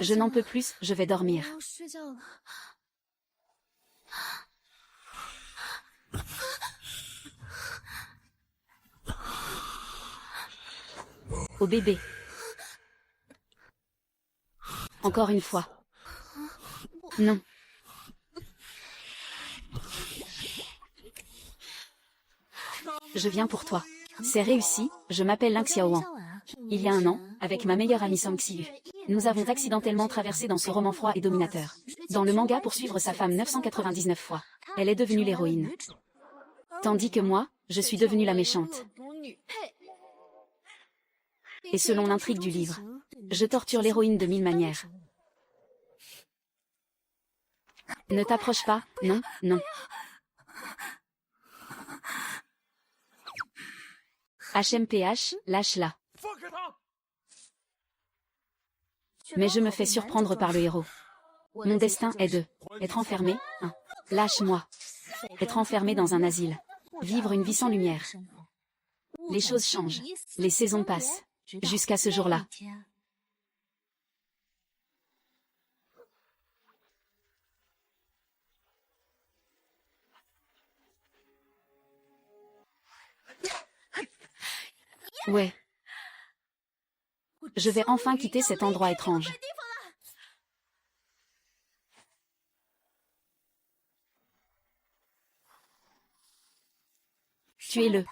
Je n'en peux plus, je vais dormir. Au bébé. Encore une fois. Non. Je viens pour toi. C'est réussi, je m'appelle Ling Xiaowan. Il y a un an, avec ma meilleure amie Sang Xiu, nous avons accidentellement traversé dans ce roman froid et dominateur. Dans le manga pour suivre sa femme 999 fois. Elle est devenue l'héroïne. Tandis que moi, je suis devenue la méchante. Et selon l'intrigue du livre, je torture l'héroïne de 1000 manières. Ne t'approche pas, non, non. HMPH, lâche-la. Mais je me fais surprendre par le héros. Mon destin est de être enfermé, lâche-moi. Être enfermé dans un asile. Vivre une vie sans lumière. Les choses changent. Les saisons passent. Jusqu'à ce jour-là. Ouais. Je vais enfin quitter cet endroit étrange. Tuez-le.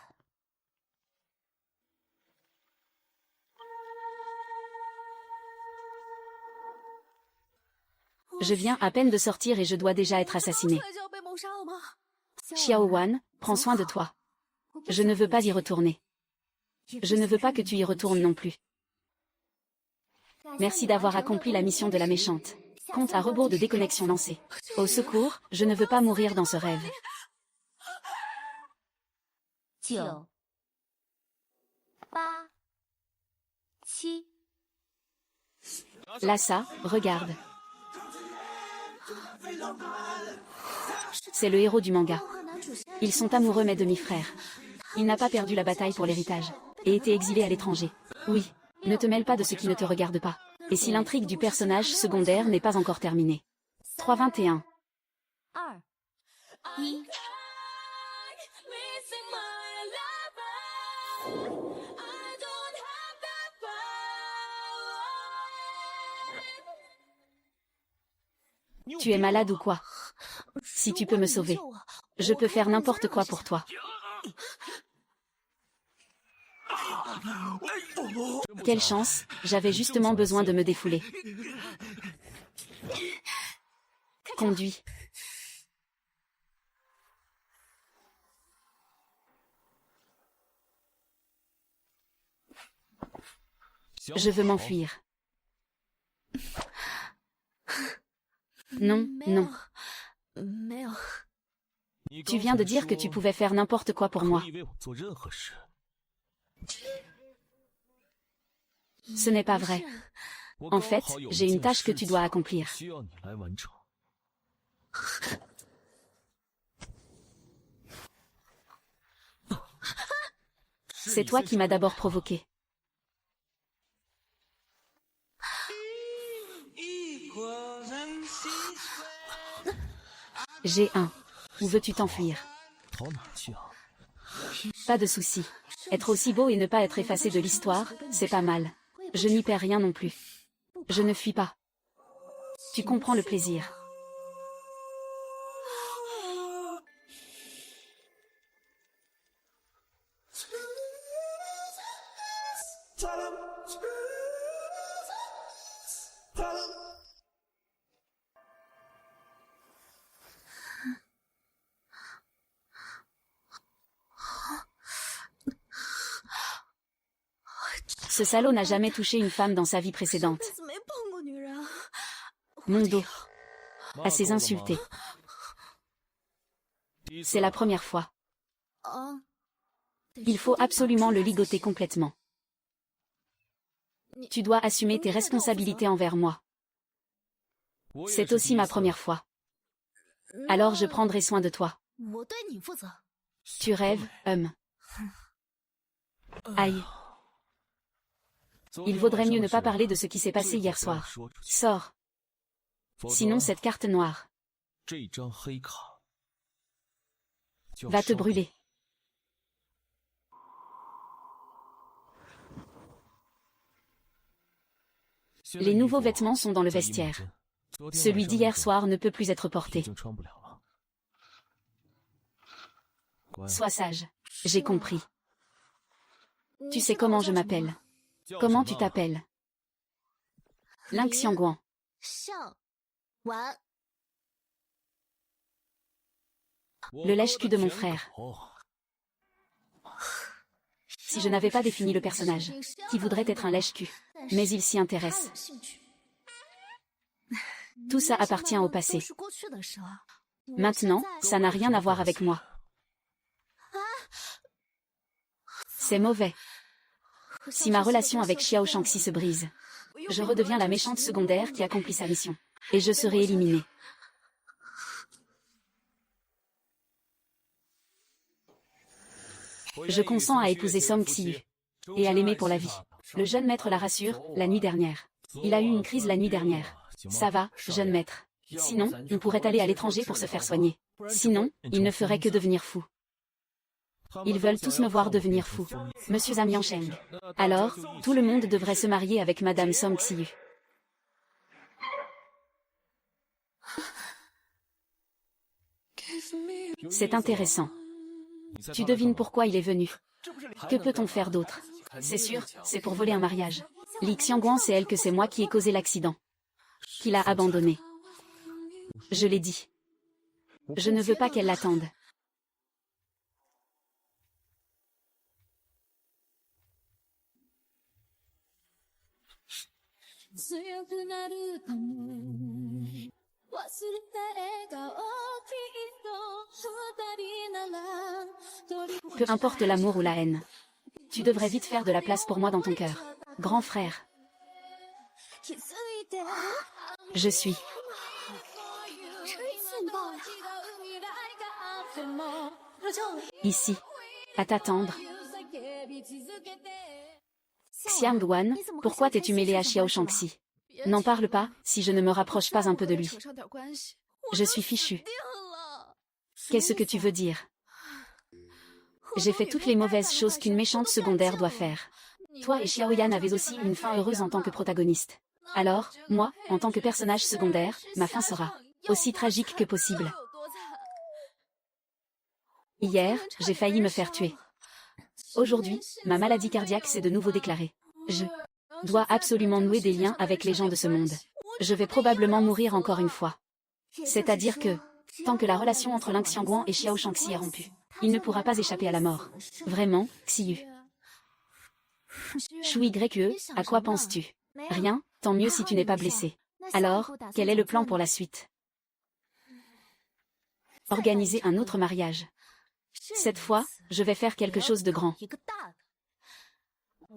Je viens à peine de sortir et je dois déjà être assassiné. Xiaowan, prends soin de toi. Je ne veux pas y retourner. Je ne veux pas que tu y retournes non plus. Merci d'avoir accompli la mission de la méchante. Compte à rebours de déconnexion lancé. Au secours, je ne veux pas mourir dans ce rêve. Lhasa, regarde. C'est le héros du manga. Ils sont amoureux mais demi-frères. Il n'a pas perdu la bataille pour l'héritage. Et été exilé à l'étranger. Oui, ne te mêle pas de ce qui ne te regarde pas. Et si l'intrigue du personnage secondaire n'est pas encore terminée. 3-21. Tu es malade ou quoi? Si tu peux me sauver, je peux faire n'importe quoi pour toi. Quelle chance, j'avais justement besoin de me défouler. Conduis. Je veux m'enfuir. Non, non. Tu viens de dire que tu pouvais faire n'importe quoi pour moi. Ce n'est pas vrai. En fait, j'ai une tâche que tu dois accomplir. C'est toi qui m'as d'abord provoqué. J'ai un. Où veux-tu t'enfuir? Pas de souci. Être aussi beau et ne pas être effacé de l'histoire, c'est pas mal. Je n'y perds rien non plus. Je ne fuis pas. Tu comprends le plaisir. Ce salaud n'a jamais touché une femme dans sa vie précédente. Mon dos. Assez insulté. C'est la première fois. Il faut absolument le ligoter complètement. Tu dois assumer tes responsabilités envers moi. C'est aussi ma première fois. Alors je prendrai soin de toi. Tu rêves, Aïe. Il vaudrait mieux ne pas parler de ce qui s'est passé hier soir. Sors. Sinon cette carte noire va te brûler. Les nouveaux vêtements sont dans le vestiaire. Celui d'hier soir ne peut plus être porté. Sois sage. J'ai compris. Tu sais comment je m'appelle. Comment tu t'appelles? Ling Xiangguan. Le lèche-cul de mon frère. Si je n'avais pas défini le personnage, qui voudrait être un lèche-cul, mais il s'y intéresse. Tout ça appartient au passé. Maintenant, ça n'a rien à voir avec moi. C'est mauvais. Si ma relation avec Xiao Shangxi se brise, je redeviens la méchante secondaire qui accomplit sa mission. Et je serai éliminée. Je consens à épouser Song Xiyu et à l'aimer pour la vie. Le jeune maître la rassure, la nuit dernière. Il a eu une crise la nuit dernière. Ça va, jeune maître. Sinon, on pourrait aller à l'étranger pour se faire soigner. Sinon, il ne ferait que devenir fou. Ils veulent tous me voir devenir fou. Monsieur Zhang Yansheng. Alors, tout le monde devrait se marier avec Madame Song Xiyu. C'est intéressant. Tu devines pourquoi il est venu. Que peut-on faire d'autre? C'est sûr, c'est pour voler un mariage. Ling Xiangguan, c'est elle que c'est moi qui ai causé l'accident. Qui l'a abandonnée. Je l'ai dit. Je ne veux pas qu'elle l'attende. Peu importe l'amour ou la haine. Tu devrais vite faire de la place pour moi dans ton cœur. Grand frère. Je suis. Ici. À t'attendre. Xiangduan, pourquoi t'es-tu mêlé à Xiao Shangxi? N'en parle pas, si je ne me rapproche pas un peu de lui. Je suis fichue. Qu'est-ce que tu veux dire? J'ai fait toutes les mauvaises choses qu'une méchante secondaire doit faire. Toi et Xiaoyan avez aussi une fin heureuse en tant que protagoniste. Alors, moi, en tant que personnage secondaire, ma fin sera aussi tragique que possible. Hier, j'ai failli me faire tuer. Aujourd'hui, ma maladie cardiaque s'est de nouveau déclarée. Je dois absolument nouer des liens avec les gens de ce monde. Je vais probablement mourir encore une fois. C'est-à-dire que, tant que la relation entre Ling Xiangguan et Xiao Shangxi est rompue, il ne pourra pas échapper à la mort. Vraiment, Xiyu. Shui YE, à quoi penses-tu? Rien, tant mieux si tu n'es pas blessé. Alors, quel est le plan pour la suite? Organiser un autre mariage. Cette fois, je vais faire quelque chose de grand.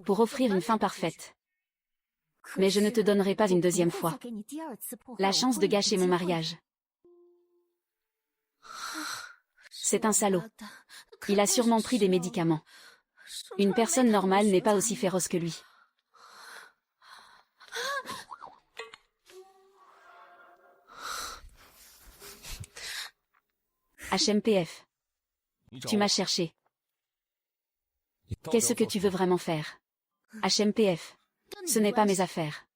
Pour offrir une fin parfaite. Mais je ne te donnerai pas une deuxième fois la chance de gâcher mon mariage. C'est un salaud. Il a sûrement pris des médicaments. Une personne normale n'est pas aussi féroce que lui. HMPF. Tu m'as cherché. Qu'est-ce que tu veux vraiment faire? HMPF. Ce n'est pas mes affaires.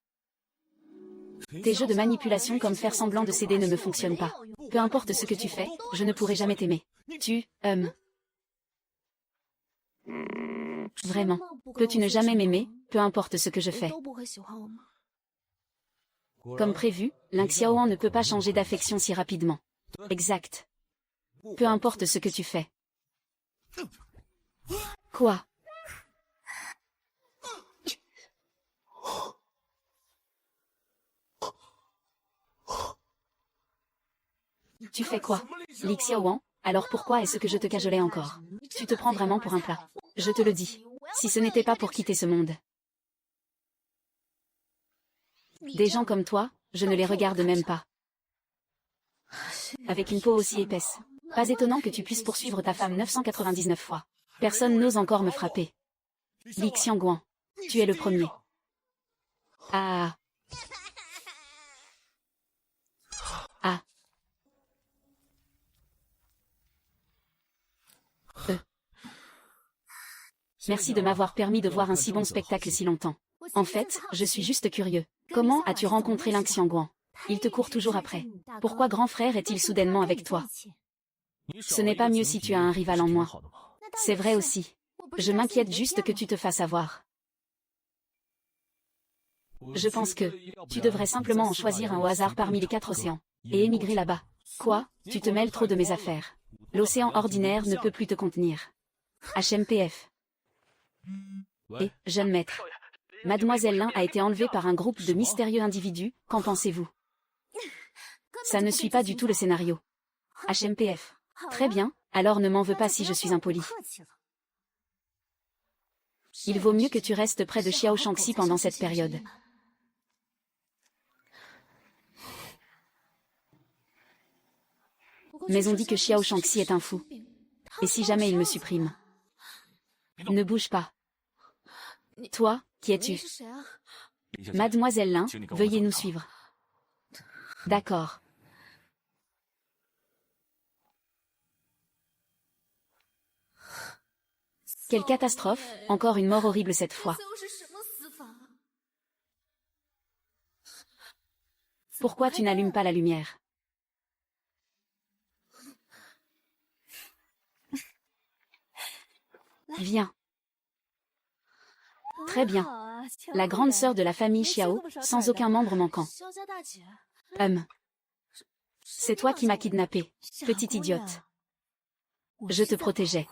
Tes jeux de manipulation comme faire semblant de céder ne me fonctionnent pas. Peu importe ce que tu fais, je ne pourrai jamais t'aimer. Vraiment. Peux-tu ne jamais m'aimer, peu importe ce que je fais? Comme prévu, Ling Xiaoan ne peut pas changer d'affection si rapidement. Exact. Peu importe ce que tu fais. Quoi? Tu fais quoi? Ling Xiaoan, alors pourquoi est-ce que je te cajolais encore? Tu te prends vraiment pour un plat. Je te le dis. Si ce n'était pas pour quitter ce monde. Des gens comme toi, je ne les regarde même pas. Avec une peau aussi épaisse. Pas étonnant que tu puisses poursuivre ta femme 999 fois. Personne n'ose encore me frapper. Ling Xiangguan, tu es le premier. Ah. Ah. Merci de m'avoir permis de voir un si bon spectacle si longtemps. En fait, je suis juste curieux. Comment as-tu rencontré Lin Xiangguan? Il te court toujours après. Pourquoi grand frère est-il soudainement avec toi? Ce n'est pas mieux si tu as un rival en moins. C'est vrai aussi. Je m'inquiète juste que tu te fasses avoir. Je pense que tu devrais simplement en choisir un au hasard parmi les 4 océans, et émigrer là-bas. Quoi? Tu te mêles trop de mes affaires. L'océan ordinaire ne peut plus te contenir. HMPF. Et, jeune maître, Mademoiselle Lin a été enlevée par un groupe de mystérieux individus, qu'en pensez-vous? Ça ne suit pas du tout le scénario. HMPF. Très bien, alors ne m'en veux pas si je suis impoli. Il vaut mieux que tu restes près de Xiao Shangxi pendant cette période. Mais on dit que Xiao Shangxi est un fou. Et si jamais il me supprime? Ne bouge pas. Toi, qui es-tu? Mademoiselle Lin, veuillez nous suivre. D'accord. Quelle catastrophe, encore une mort horrible cette fois. Pourquoi tu n'allumes pas la lumière? Viens. Très bien. La grande sœur de la famille Xiao, sans aucun membre manquant. C'est toi qui m'as kidnappé, petite idiote. Je te protégeais.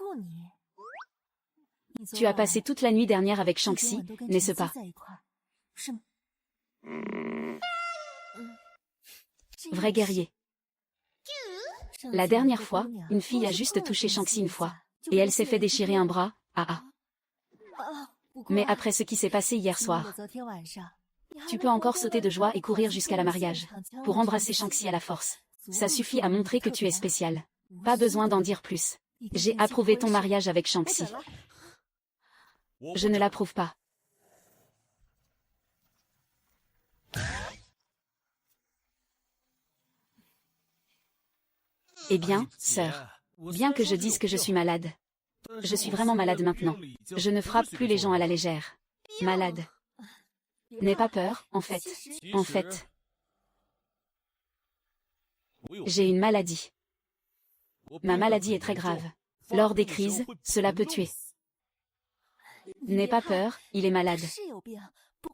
Tu as passé toute la nuit dernière avec Shangxi, n'est-ce pas? Vrai guerrier. La dernière fois, une fille a juste touché Shangxi une fois, et elle s'est fait déchirer un bras, Mais après ce qui s'est passé hier soir, tu peux encore sauter de joie et courir jusqu'à la mariage, pour embrasser Shangxi à la force. Ça suffit à montrer que tu es spécial. Pas besoin d'en dire plus. J'ai approuvé ton mariage avec Shangxi. Je ne l'approuve pas. Eh bien, sœur, bien que je dise que je suis malade, je suis vraiment malade maintenant. Je ne frappe plus les gens à la légère. Malade. N'aie pas peur, en fait. J'ai une maladie. Ma maladie est très grave. Lors des crises, cela peut tuer. N'aie pas peur, il est malade.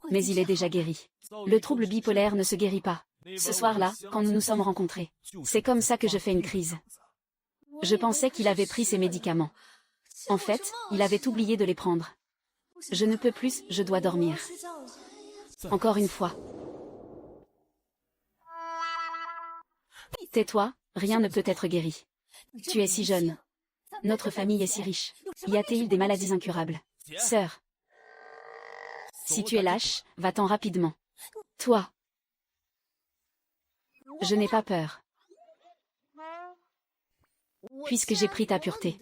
Mais il est déjà guéri. Le trouble bipolaire ne se guérit pas. Ce soir-là, quand nous nous sommes rencontrés, c'est comme ça que je fais une crise. Je pensais qu'il avait pris ses médicaments. En fait, il avait oublié de les prendre. Je ne peux plus, je dois dormir. Encore une fois. Tais-toi, rien ne peut être guéri. Tu es si jeune. Notre famille est si riche. Y a-t-il des maladies incurables? Sœur. Si tu es lâche, va-t'en rapidement. Toi. Je n'ai pas peur. Puisque j'ai pris ta pureté.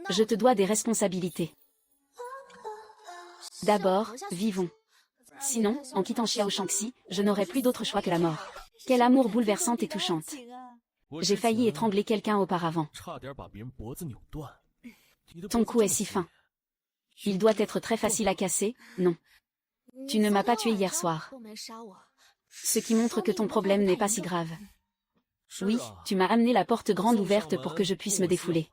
Je te dois des responsabilités. D'abord, vivons. Sinon, en quittant Xiao Shangxi, je n'aurai plus d'autre choix que la mort. Quel amour bouleversante et touchante. J'ai failli étrangler quelqu'un auparavant. Ton cou est si fin. Il doit être très facile à casser, non? Tu ne m'as pas tué hier soir. Ce qui montre que ton problème n'est pas si grave. Oui, tu m'as amené la porte grande ouverte pour que je puisse me défouler.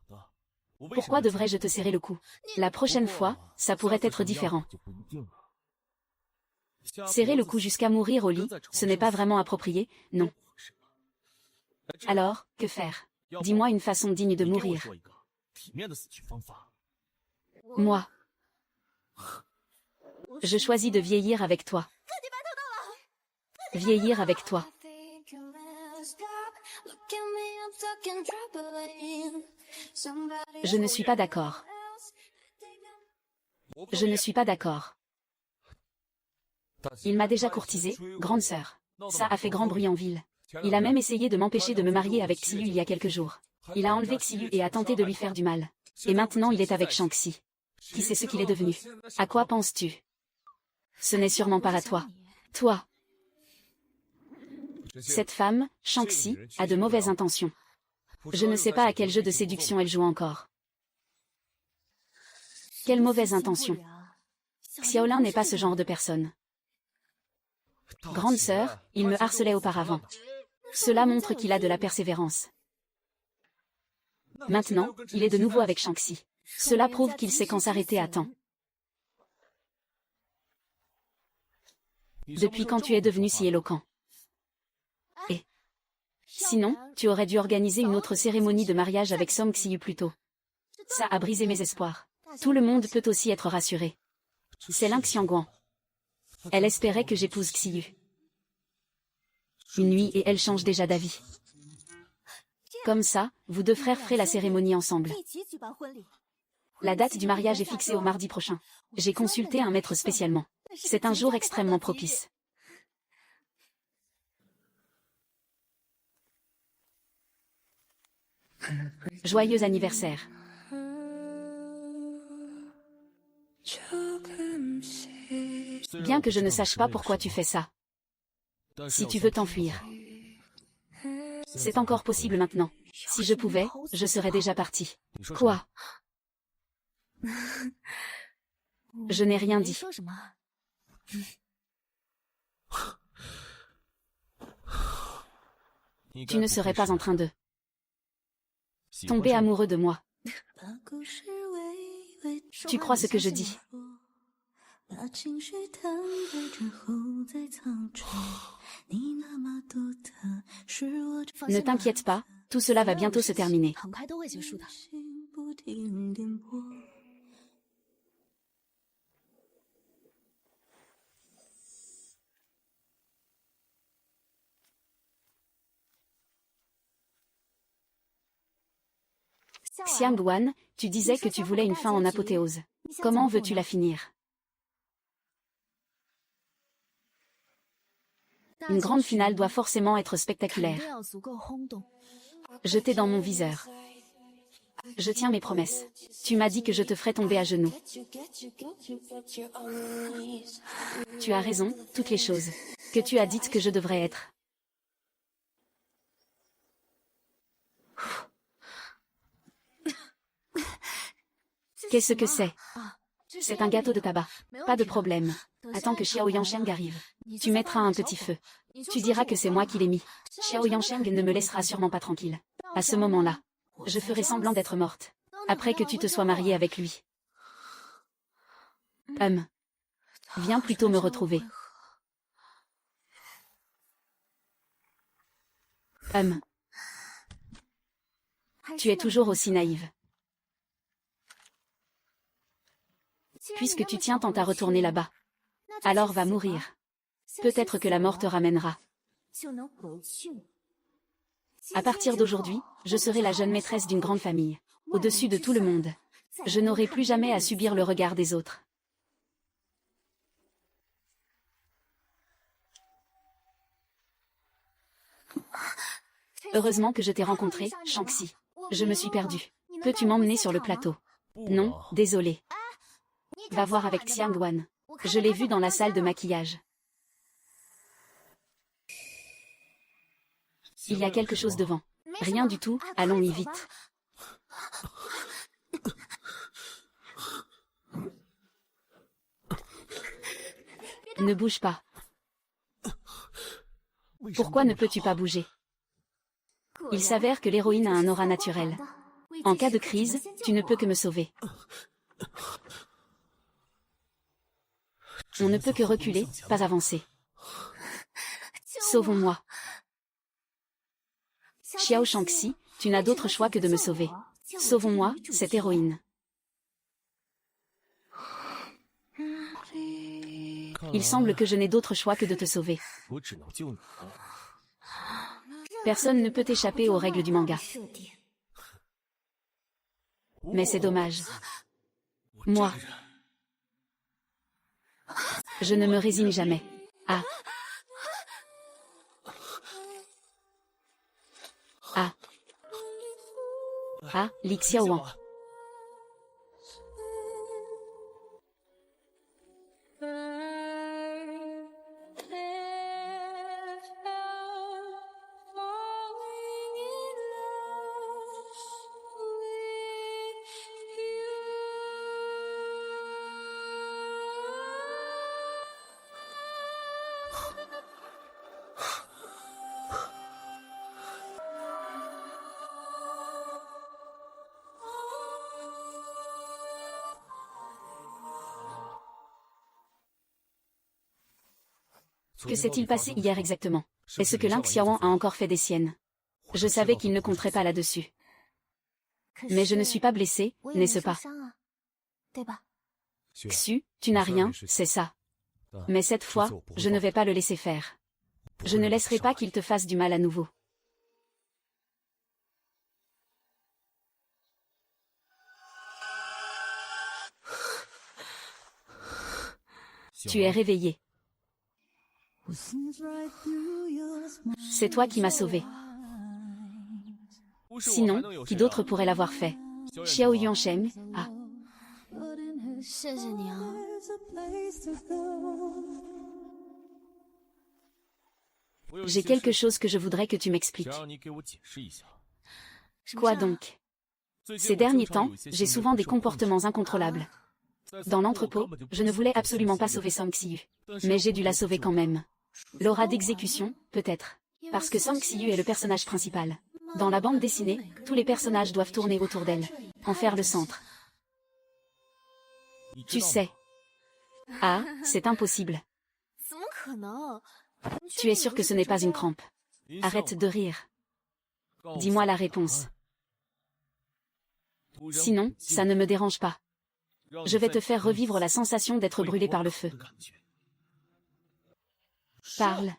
Pourquoi devrais-je te serrer le cou? La prochaine fois, ça pourrait être différent. Serrer le cou jusqu'à mourir au lit, ce n'est pas vraiment approprié, non. Alors, que faire? Dis-moi une façon digne de mourir. Moi. Je choisis de vieillir avec toi. Vieillir avec toi. Je ne suis pas d'accord. Je ne suis pas d'accord. Il m'a déjà courtisé, grande sœur. Ça a fait grand bruit en ville. Il a même essayé de m'empêcher de me marier avec Xiyu il y a quelques jours. Il a enlevé Xiyu et a tenté de lui faire du mal. Et maintenant il est avec Shangxi. Qui sait ce qu'il est devenu? À quoi penses-tu? Ce n'est sûrement pas à toi. Toi. Cette femme, Shang-Xi, a de mauvaises intentions. Je ne sais pas à quel jeu de séduction elle joue encore. Quelle mauvaise intention. Xiaolin n'est pas ce genre de personne. Grande sœur, il me harcelait auparavant. Cela montre qu'il a de la persévérance. Maintenant, il est de nouveau avec Shang-Xi. Cela prouve qu'il sait quand s'arrêter à temps. Depuis quand tu es devenu si éloquent? Et sinon, tu aurais dû organiser une autre cérémonie de mariage avec Song Xiu plus tôt. Ça a brisé mes espoirs. Tout le monde peut aussi être rassuré. C'est Ling Xiangguan. Elle espérait que j'épouse Xiu. Une nuit et elle change déjà d'avis. Comme ça, vous deux frères ferez la cérémonie ensemble. La date du mariage est fixée au mardi prochain. J'ai consulté un maître spécialement. C'est un jour extrêmement propice. Joyeux anniversaire. Bien que je ne sache pas pourquoi tu fais ça. Si tu veux t'enfuir. C'est encore possible maintenant. Si je pouvais, je serais déjà partie. Quoi? Je n'ai rien dit. Tu ne serais pas en train de tomber amoureux de moi. Tu crois ce que je dis? Ne t'inquiète pas, tout cela va bientôt se terminer. Xiangguan, tu disais que tu voulais une fin en apothéose. Comment veux-tu la finir? Une grande finale doit forcément être spectaculaire. Je t'ai dans mon viseur. Je tiens mes promesses. Tu m'as dit que je te ferais tomber à genoux. Tu as raison, toutes les choses que tu as dites que je devrais être. Qu'est-ce que c'est? C'est un gâteau de tabac. Pas de problème. Attends que Xiao Yansheng arrive. Tu mettras un petit feu. Tu diras que c'est moi qui l'ai mis. Xiao Yansheng ne me laissera sûrement pas tranquille. À ce moment-là, je ferai semblant d'être morte. Après que tu te sois mariée avec lui. Viens plutôt me retrouver. Tu es toujours aussi naïve. Puisque tu tiens tant à retourner là-bas, alors va mourir. Peut-être que la mort te ramènera. À partir d'aujourd'hui, je serai la jeune maîtresse d'une grande famille, au-dessus de tout le monde. Je n'aurai plus jamais à subir le regard des autres. Heureusement que je t'ai rencontré, Shang-Xi. Je me suis perdue. Peux-tu m'emmener sur le plateau? Non, désolé. Va voir avec Xiangguan. Je l'ai vu dans la salle de maquillage. Il y a quelque chose devant. Rien du tout, allons-y vite. Ne bouge pas. Pourquoi ne peux-tu pas bouger? Il s'avère que l'héroïne a un aura naturel. En cas de crise, tu ne peux que me sauver. On ne peut que reculer, pas avancer. Sauvons-moi. Xiao Shang-Xi, tu n'as d'autre choix que de me sauver. Sauvons-moi, cette héroïne. Il semble que je n'ai d'autre choix que de te sauver. Personne ne peut échapper aux règles du manga. Mais c'est dommage. Moi. Je ne me résigne jamais. Ah. Li Xiaowang. Que s'est-il passé hier exactement? Est-ce que Ling Xiaowan a encore fait des siennes? Je savais qu'il ne compterait pas là-dessus. Mais je ne suis pas blessée, n'est-ce pas? Xu, tu n'as rien, c'est ça. Mais cette fois, je ne vais pas le laisser faire. Je ne laisserai pas qu'il te fasse du mal à nouveau. Tu es réveillé. C'est toi qui m'as sauvé. Sinon, qui d'autre pourrait l'avoir fait? Xiao Yuansheng, ah. J'ai quelque chose que je voudrais que tu m'expliques. Quoi donc? Ces derniers temps, j'ai souvent des comportements incontrôlables. Dans l'entrepôt, je ne voulais absolument pas sauver Song Xiyu. Mais j'ai dû la sauver quand même. L'aura d'exécution, peut-être. Parce que Song Xiyu est le personnage principal. Dans la bande dessinée, tous les personnages doivent tourner autour d'elle. En faire le centre. Tu sais. Ah, c'est impossible. Tu es sûr que ce n'est pas une crampe? Arrête de rire. Dis-moi la réponse. Sinon, ça ne me dérange pas. Je vais te faire revivre la sensation d'être brûlé par le feu. Parle.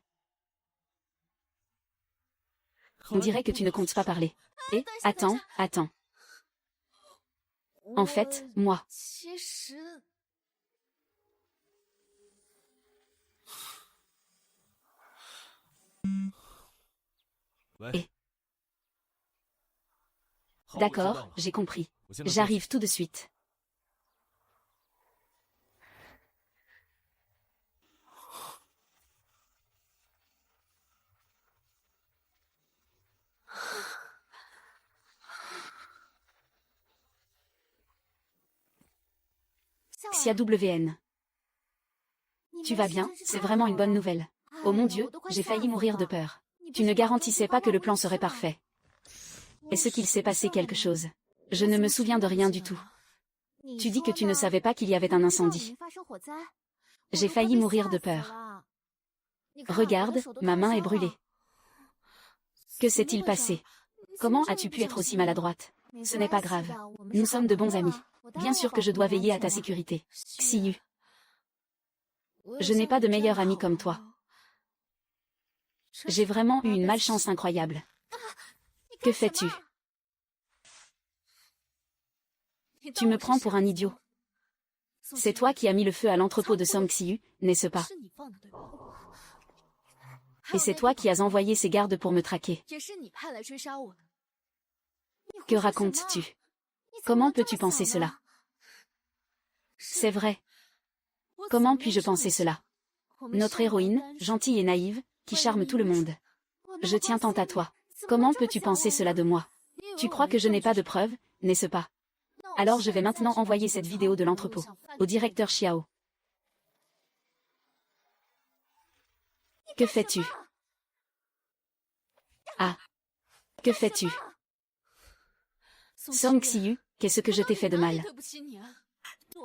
On dirait que tu ne comptes pas parler. Et, attends. En fait, moi. Et. D'accord, j'ai compris. J'arrive tout de suite. Xia WN. Tu vas bien, c'est vraiment une bonne nouvelle. Oh mon Dieu, j'ai failli mourir de peur. Tu ne garantissais pas que le plan serait parfait. Est-ce qu'il s'est passé quelque chose? Je ne me souviens de rien du tout. Tu dis que tu ne savais pas qu'il y avait un incendie. J'ai failli mourir de peur. Regarde, ma main est brûlée. Que s'est-il passé? Comment as-tu pu être aussi maladroite? Ce n'est pas grave. Nous sommes de bons amis. Bien sûr que je dois veiller à ta sécurité. Xiyu. Je n'ai pas de meilleur ami comme toi. J'ai vraiment eu une malchance incroyable. Que fais-tu? Tu me prends pour un idiot. C'est toi qui as mis le feu à l'entrepôt de Song Xiyu, n'est-ce pas? Et c'est toi qui as envoyé ces gardes pour me traquer. Que racontes-tu? Comment peux-tu penser cela? C'est vrai. Comment puis-je penser cela? Notre héroïne, gentille et naïve, qui charme tout le monde. Je tiens tant à toi. Comment peux-tu penser cela de moi? Tu crois que je n'ai pas de preuves, n'est-ce pas? Alors je vais maintenant envoyer cette vidéo de l'entrepôt au directeur Xiao. Que fais-tu? Ah. Que fais-tu? Song Xiyu, qu'est-ce que je t'ai fait de mal?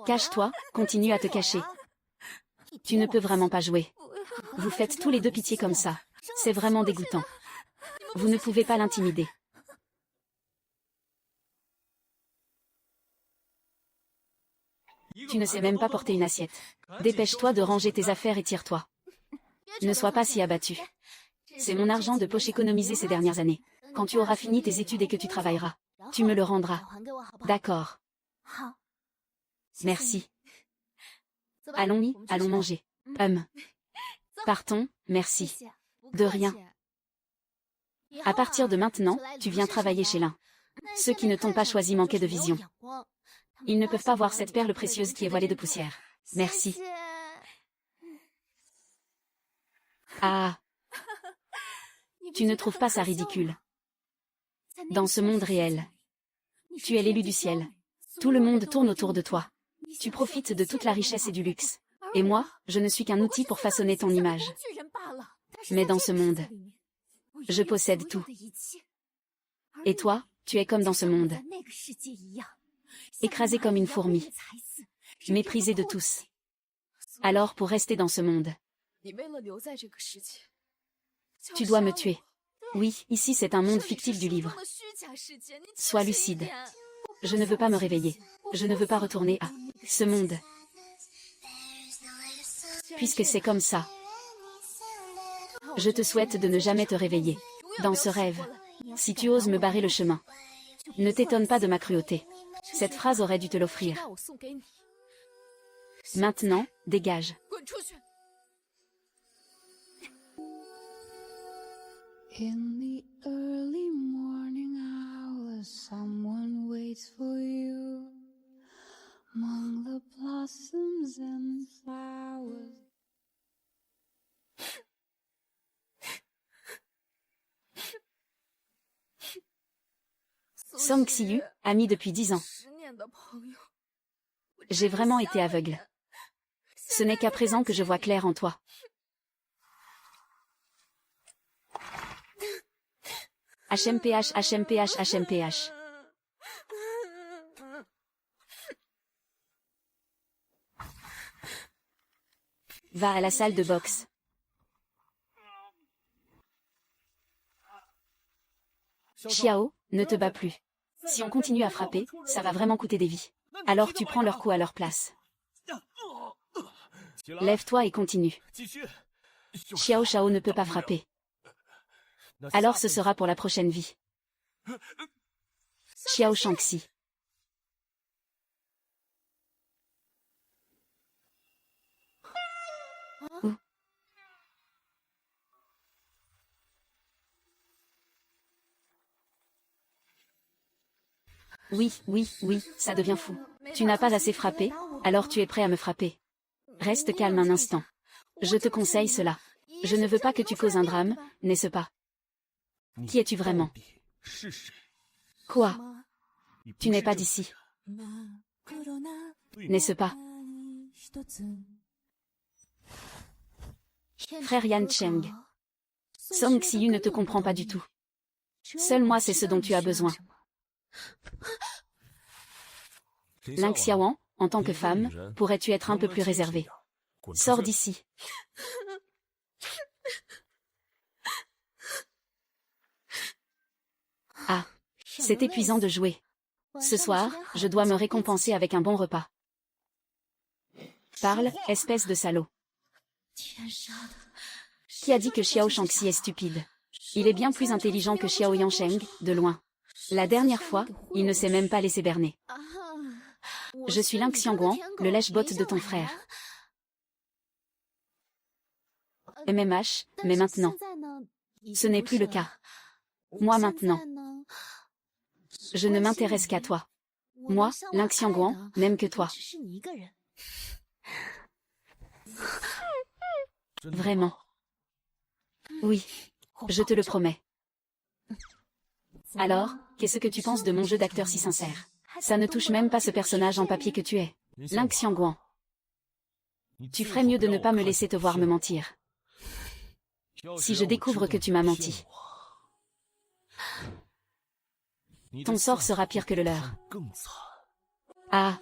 Cache-toi, continue à te cacher. Tu ne peux vraiment pas jouer. Vous faites tous les deux pitié comme ça. C'est vraiment dégoûtant. Vous ne pouvez pas l'intimider. Tu ne sais même pas porter une assiette. Dépêche-toi de ranger tes affaires et tire-toi. Ne sois pas si abattu. C'est mon argent de poche économisé ces dernières années. Quand tu auras fini tes études et que tu travailleras, tu me le rendras. D'accord. Merci. Allons-y, allons manger. Partons, merci. De rien. À partir de maintenant, tu viens travailler chez l'un. Ceux qui ne t'ont pas choisi manquaient de vision. Ils ne peuvent pas voir cette perle précieuse qui est voilée de poussière. Merci. Ah. Tu ne trouves pas ça ridicule? Dans ce monde réel, tu es l'élu du ciel. Tout le monde tourne autour de toi. Tu profites de toute la richesse et du luxe. Et moi, je ne suis qu'un outil pour façonner ton image. Mais dans ce monde, je possède tout. Et toi, tu es comme dans ce monde. Écrasé comme une fourmi. Méprisé de tous. Alors pour rester dans ce monde, Tu dois me tuer. Oui, ici c'est un monde fictif du livre. Sois lucide. Je ne veux pas me réveiller. Je ne veux pas retourner à ce monde. Puisque c'est comme ça. Je te souhaite de ne jamais te réveiller. Dans ce rêve. Si tu oses me barrer le chemin. Ne t'étonne pas de ma cruauté. Cette phrase aurait dû te l'offrir. Maintenant, dégage. In the early morning hours, someone waits for you among the blossoms and flowers. Song Xiyu, ami depuis 10 ans. J'ai vraiment été aveugle. Ce n'est qu'à présent que je vois clair en toi. HMPH, HMPH, HMPH. Va à la salle de boxe. Xiao, ne te bats plus. Si on continue à frapper, ça va vraiment coûter des vies. Alors tu prends leur coup à leur place. Lève-toi et continue. Xiao Shao ne peut pas frapper. Alors ce sera pour la prochaine vie. Xiao Shangxi. Où? Oui, oui, oui, ça devient fou. Tu n'as pas assez frappé, alors tu es prêt à me frapper. Reste calme un instant. Je te conseille cela. Je ne veux pas que tu causes un drame, n'est-ce pas? Qui es-tu vraiment? Quoi? Tu n'es pas d'ici. N'est-ce pas? Frère Yan Cheng. Song Xiyu ne te comprend pas du tout. Seul moi c'est ce dont tu as besoin. Ling Xiaoan, en tant que femme, pourrais-tu être un peu plus réservée? Sors d'ici. Ah, c'est épuisant de jouer. Ce soir, je dois me récompenser avec un bon repas. Parle, espèce de salaud. Qui a dit que Xiao Shangxi est stupide? Il est bien plus intelligent que Xiao Yansheng, de loin. La dernière fois, il ne s'est même pas laissé berner. Je suis Ling Xiangguan, le lèche-botte de ton frère. MMH, mais maintenant. Ce n'est plus le cas. Moi maintenant. Je ne m'intéresse qu'à toi. Moi, Ling Xiangguan, n'aime que toi. Vraiment. Oui. Je te le promets. Alors, qu'est-ce que tu penses de mon jeu d'acteur si sincère? Ça ne touche même pas ce personnage en papier que tu es. Ling Xiangguan. Tu ferais mieux de ne pas me laisser te voir me mentir. Si je découvre que tu m'as menti, ton sort sera pire que le leur. Ah.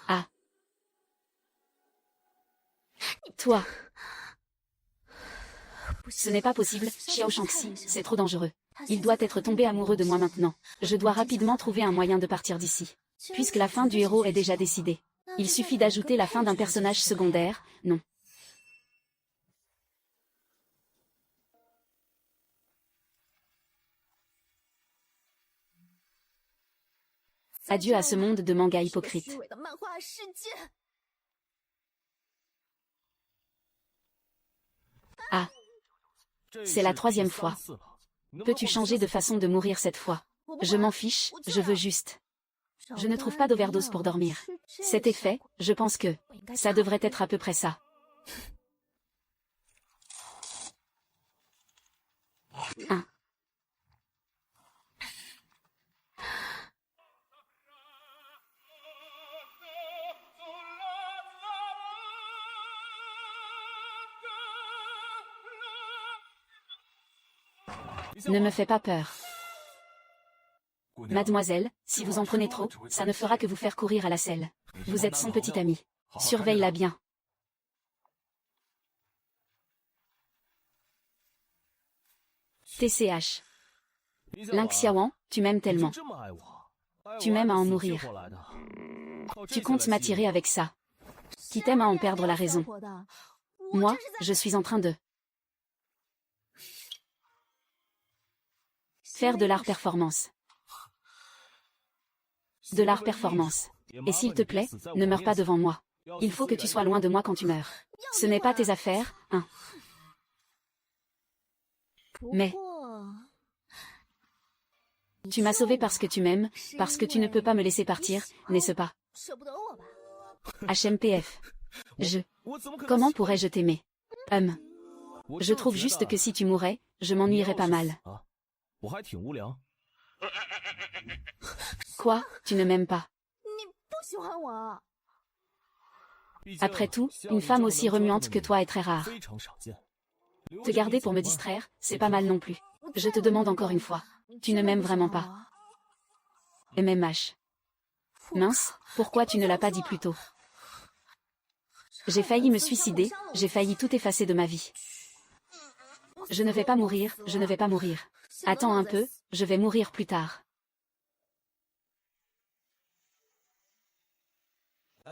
Ah. Toi. Ce n'est pas possible, Xiao Shangxi, c'est trop dangereux. Il doit être tombé amoureux de moi maintenant. Je dois rapidement trouver un moyen de partir d'ici. Puisque la fin du héros est déjà décidée. Il suffit d'ajouter la fin d'un personnage secondaire, non. Adieu à ce monde de manga hypocrite. Ah. C'est la 3e fois. Peux-tu changer de façon de mourir cette fois? Je m'en fiche, je veux juste. Je ne trouve pas d'overdose pour dormir. Cet effet, je pense que ça devrait être à peu près ça. Un. Ne me fais pas peur. Mademoiselle, si vous en prenez trop, ça ne fera que vous faire courir à la selle. Vous êtes son petit ami. Surveille-la bien. TCH. Ling Xiaowan, tu m'aimes tellement. Tu m'aimes à en mourir. Tu comptes m'attirer avec ça. Qui t'aime à en perdre la raison. Moi, je suis en train de faire de l'art performance. De l'art performance. Et s'il te plaît, ne meurs pas devant moi. Il faut que tu sois loin de moi quand tu meurs. Ce n'est pas tes affaires, hein. Mais tu m'as sauvé parce que tu m'aimes, parce que tu ne peux pas me laisser partir, n'est-ce pas? HMPF. Comment pourrais-je t'aimer? Je trouve juste que si tu mourais, je m'ennuierais pas mal. Quoi? Tu ne m'aimes pas? Après tout, une femme aussi remuante que toi est très rare. Te garder pour me distraire, c'est pas mal non plus. Je te demande encore une fois. Tu ne m'aimes vraiment pas. MMH. Mince, pourquoi tu ne l'as pas dit plus tôt? J'ai failli me suicider, j'ai failli tout effacer de ma vie. Je ne vais pas mourir, je ne vais pas mourir. Attends un peu, je vais mourir plus tard.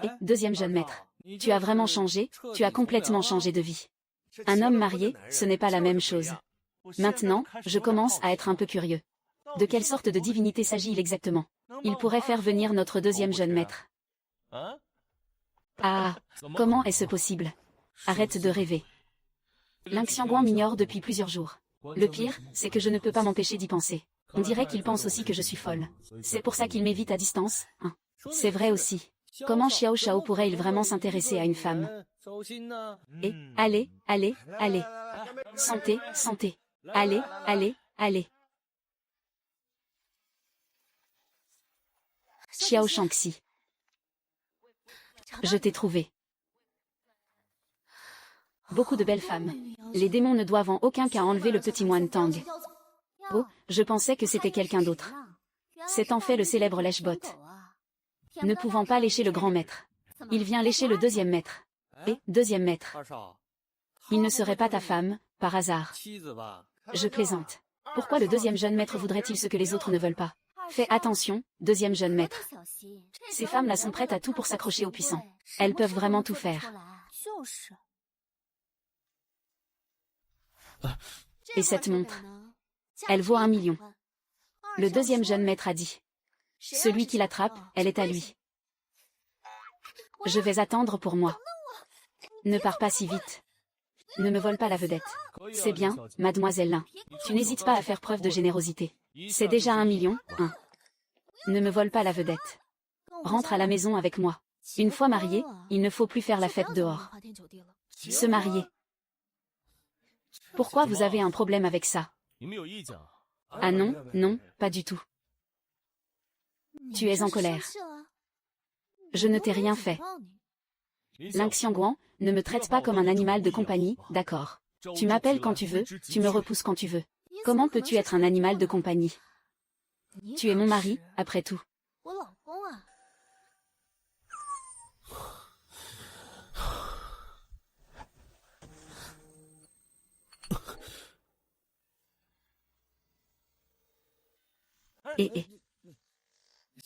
Et, deuxième jeune maître. Tu as vraiment changé, tu as complètement changé de vie. Un homme marié, ce n'est pas la même chose. Maintenant, je commence à être un peu curieux. De quelle sorte de divinité s'agit-il exactement? Il pourrait faire venir notre deuxième jeune maître. Ah, comment est-ce possible? Arrête de rêver. Ling Xiaoguang m'ignore depuis plusieurs jours. Le pire, c'est que je ne peux pas m'empêcher d'y penser. On dirait qu'il pense aussi que je suis folle. C'est pour ça qu'il m'évite à distance, hein. C'est vrai aussi. Comment Xiao Shao pourrait-il vraiment s'intéresser à une femme? Et, allez, allez, allez. Santé, santé. Allez, allez, allez. Xiao Shangxi. Je t'ai trouvé. Beaucoup de belles femmes. Les démons ne doivent en aucun cas enlever le petit moine Tang. Oh, je pensais que c'était quelqu'un d'autre. C'est en fait le célèbre lèche-bot. Ne pouvant pas lécher le grand maître. Il vient lécher le deuxième maître. Et, deuxième maître. Il ne serait pas ta femme, par hasard. Je plaisante. Pourquoi le deuxième jeune maître voudrait-il ce que les autres ne veulent pas? Fais attention, deuxième jeune maître. Ces femmes-là sont prêtes à tout pour s'accrocher aux puissants. Elles peuvent vraiment tout faire. Et cette montre? Elle vaut 1 million. Le deuxième jeune maître a dit. Celui qui l'attrape, elle est à lui. Je vais attendre pour moi. Ne pars pas si vite. Ne me vole pas la vedette. C'est bien, mademoiselle Lin. Tu n'hésites pas à faire preuve de générosité. C'est déjà 1 million, hein. Ne me vole pas la vedette. Rentre à la maison avec moi. Une fois marié, il ne faut plus faire la fête dehors. Se marier. Pourquoi vous avez un problème avec ça? Ah non, non, pas du tout. Tu es en colère. Je ne t'ai rien fait. Ling Xiaoguang, ne me traite pas comme un animal de compagnie, d'accord. Tu m'appelles quand tu veux, tu me repousses quand tu veux. Comment peux-tu être un animal de compagnie? Tu es mon mari, après tout. Et.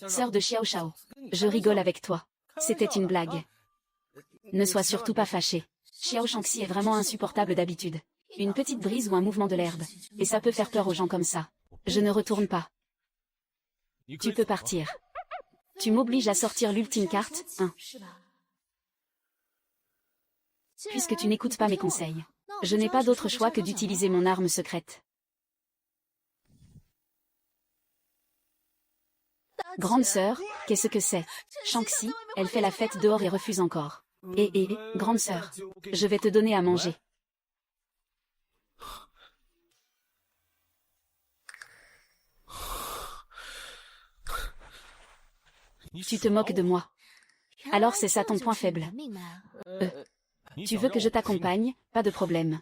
Sœur de Xiao Shao. Je rigole avec toi. C'était une blague. Ne sois surtout pas fâché. Xiao Shangxi est vraiment insupportable d'habitude. Une petite brise ou un mouvement de l'herbe. Et ça peut faire peur aux gens comme ça. Je ne retourne pas. Tu peux partir. Tu m'obliges à sortir l'ultime carte, hein. Puisque tu n'écoutes pas mes conseils. Je n'ai pas d'autre choix que d'utiliser mon arme secrète. Grande sœur, qu'est-ce que c'est? Shangxi, elle fait la fête dehors et refuse encore. Grande sœur, je vais te donner à manger. Tu te moques de moi. Alors c'est ça ton point faible. Tu veux que je t'accompagne? Pas de problème.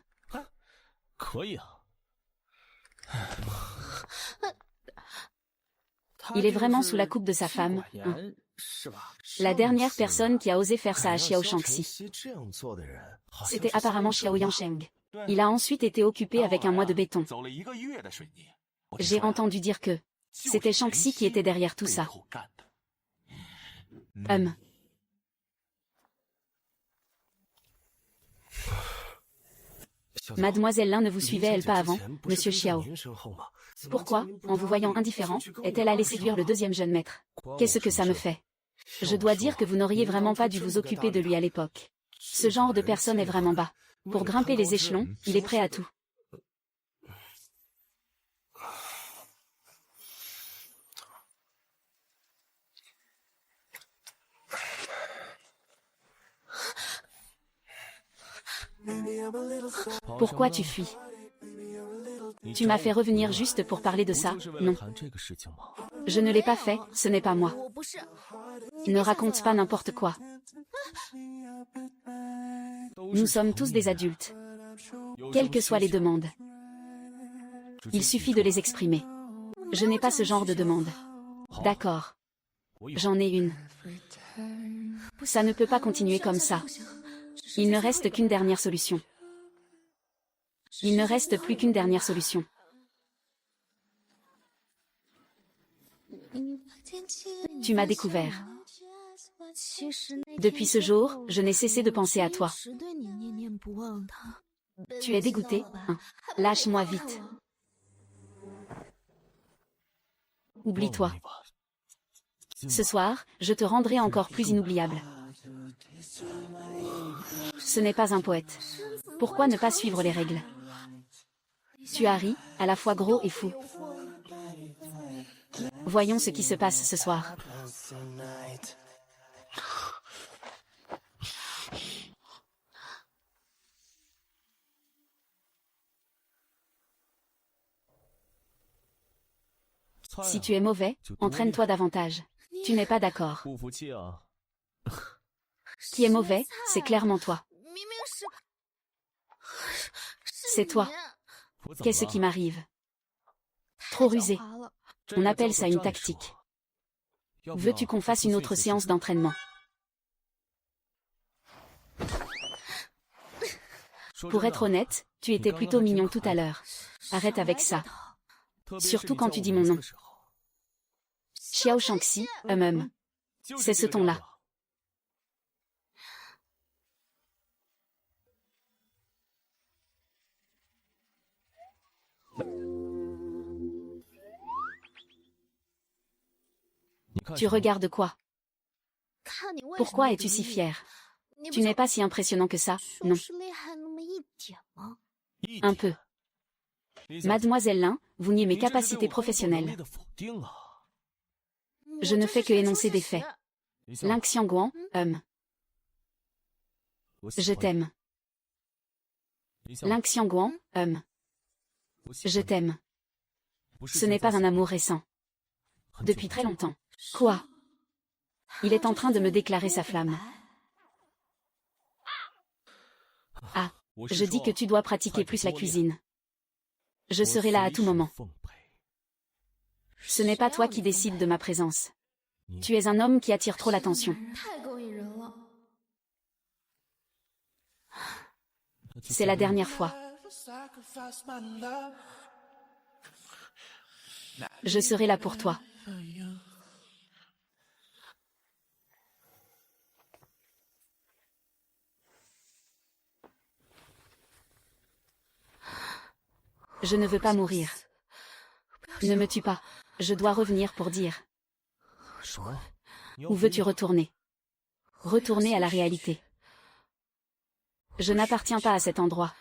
Il est vraiment sous la coupe de sa femme, hein. La dernière personne qui a osé faire ça à Xiao Shangxi, c'était apparemment Xiao Yansheng. Il a ensuite été occupé avec un mois de béton. J'ai entendu dire que c'était Shangxi qui était derrière tout ça. Mademoiselle Lin ne vous suivait-elle pas avant, monsieur Xiao? Pourquoi, en vous voyant indifférent, est-elle allée séduire le deuxième jeune maître? Qu'est-ce que ça me fait? Je dois dire que vous n'auriez vraiment pas dû vous occuper de lui à l'époque. Ce genre de personne est vraiment bas. Pour grimper les échelons, il est prêt à tout. Pourquoi tu fuis? Tu m'as fait revenir juste pour parler de ça, non? Je ne l'ai pas fait, ce n'est pas moi. Ne raconte pas n'importe quoi. Nous sommes tous des adultes. Quelles que soient les demandes. Il suffit de les exprimer. Je n'ai pas ce genre de demande. D'accord. J'en ai une. Ça ne peut pas continuer comme ça. Il ne reste qu'une dernière solution. Il ne reste plus qu'une dernière solution. Tu m'as découvert. Depuis ce jour, je n'ai cessé de penser à toi. Tu es dégoûté, hein? Lâche-moi vite. Oublie-toi. Ce soir, je te rendrai encore plus inoubliable. Ce n'est pas un poète. Pourquoi ne pas suivre les règles? Tu as ri, à la fois gros et fou. Voyons ce qui se passe ce soir. Si tu es mauvais, entraîne-toi davantage. Tu n'es pas d'accord. Qui est mauvais, c'est clairement toi. C'est toi. Qu'est-ce qui m'arrive? Trop rusé. On appelle ça une tactique. Veux-tu qu'on fasse une autre séance d'entraînement? Pour être honnête, tu étais plutôt mignon tout à l'heure. Arrête avec ça. Surtout quand tu dis mon nom. Xiao Shangxi, C'est ce ton-là. Tu regardes quoi? Pourquoi es-tu si fier? Tu n'es pas si impressionnant que ça, non? Un peu. Mademoiselle Lin, vous niez mes capacités professionnelles. Je ne fais que énoncer des faits. Lin Xiangguan, Je t'aime. Lin Xiangguan, Je t'aime. Ce n'est pas un amour récent. Depuis très longtemps. Quoi? Il est en train de me déclarer sa flamme. Ah, je dis que tu dois pratiquer plus la cuisine. Je serai là à tout moment. Ce n'est pas toi qui décides de ma présence. Tu es un homme qui attire trop l'attention. C'est la dernière fois. Je serai là pour toi. Je ne veux pas mourir. Ne me tue pas. Je dois revenir pour dire. Où veux-tu retourner? Retourner à la réalité. Je n'appartiens pas à cet endroit.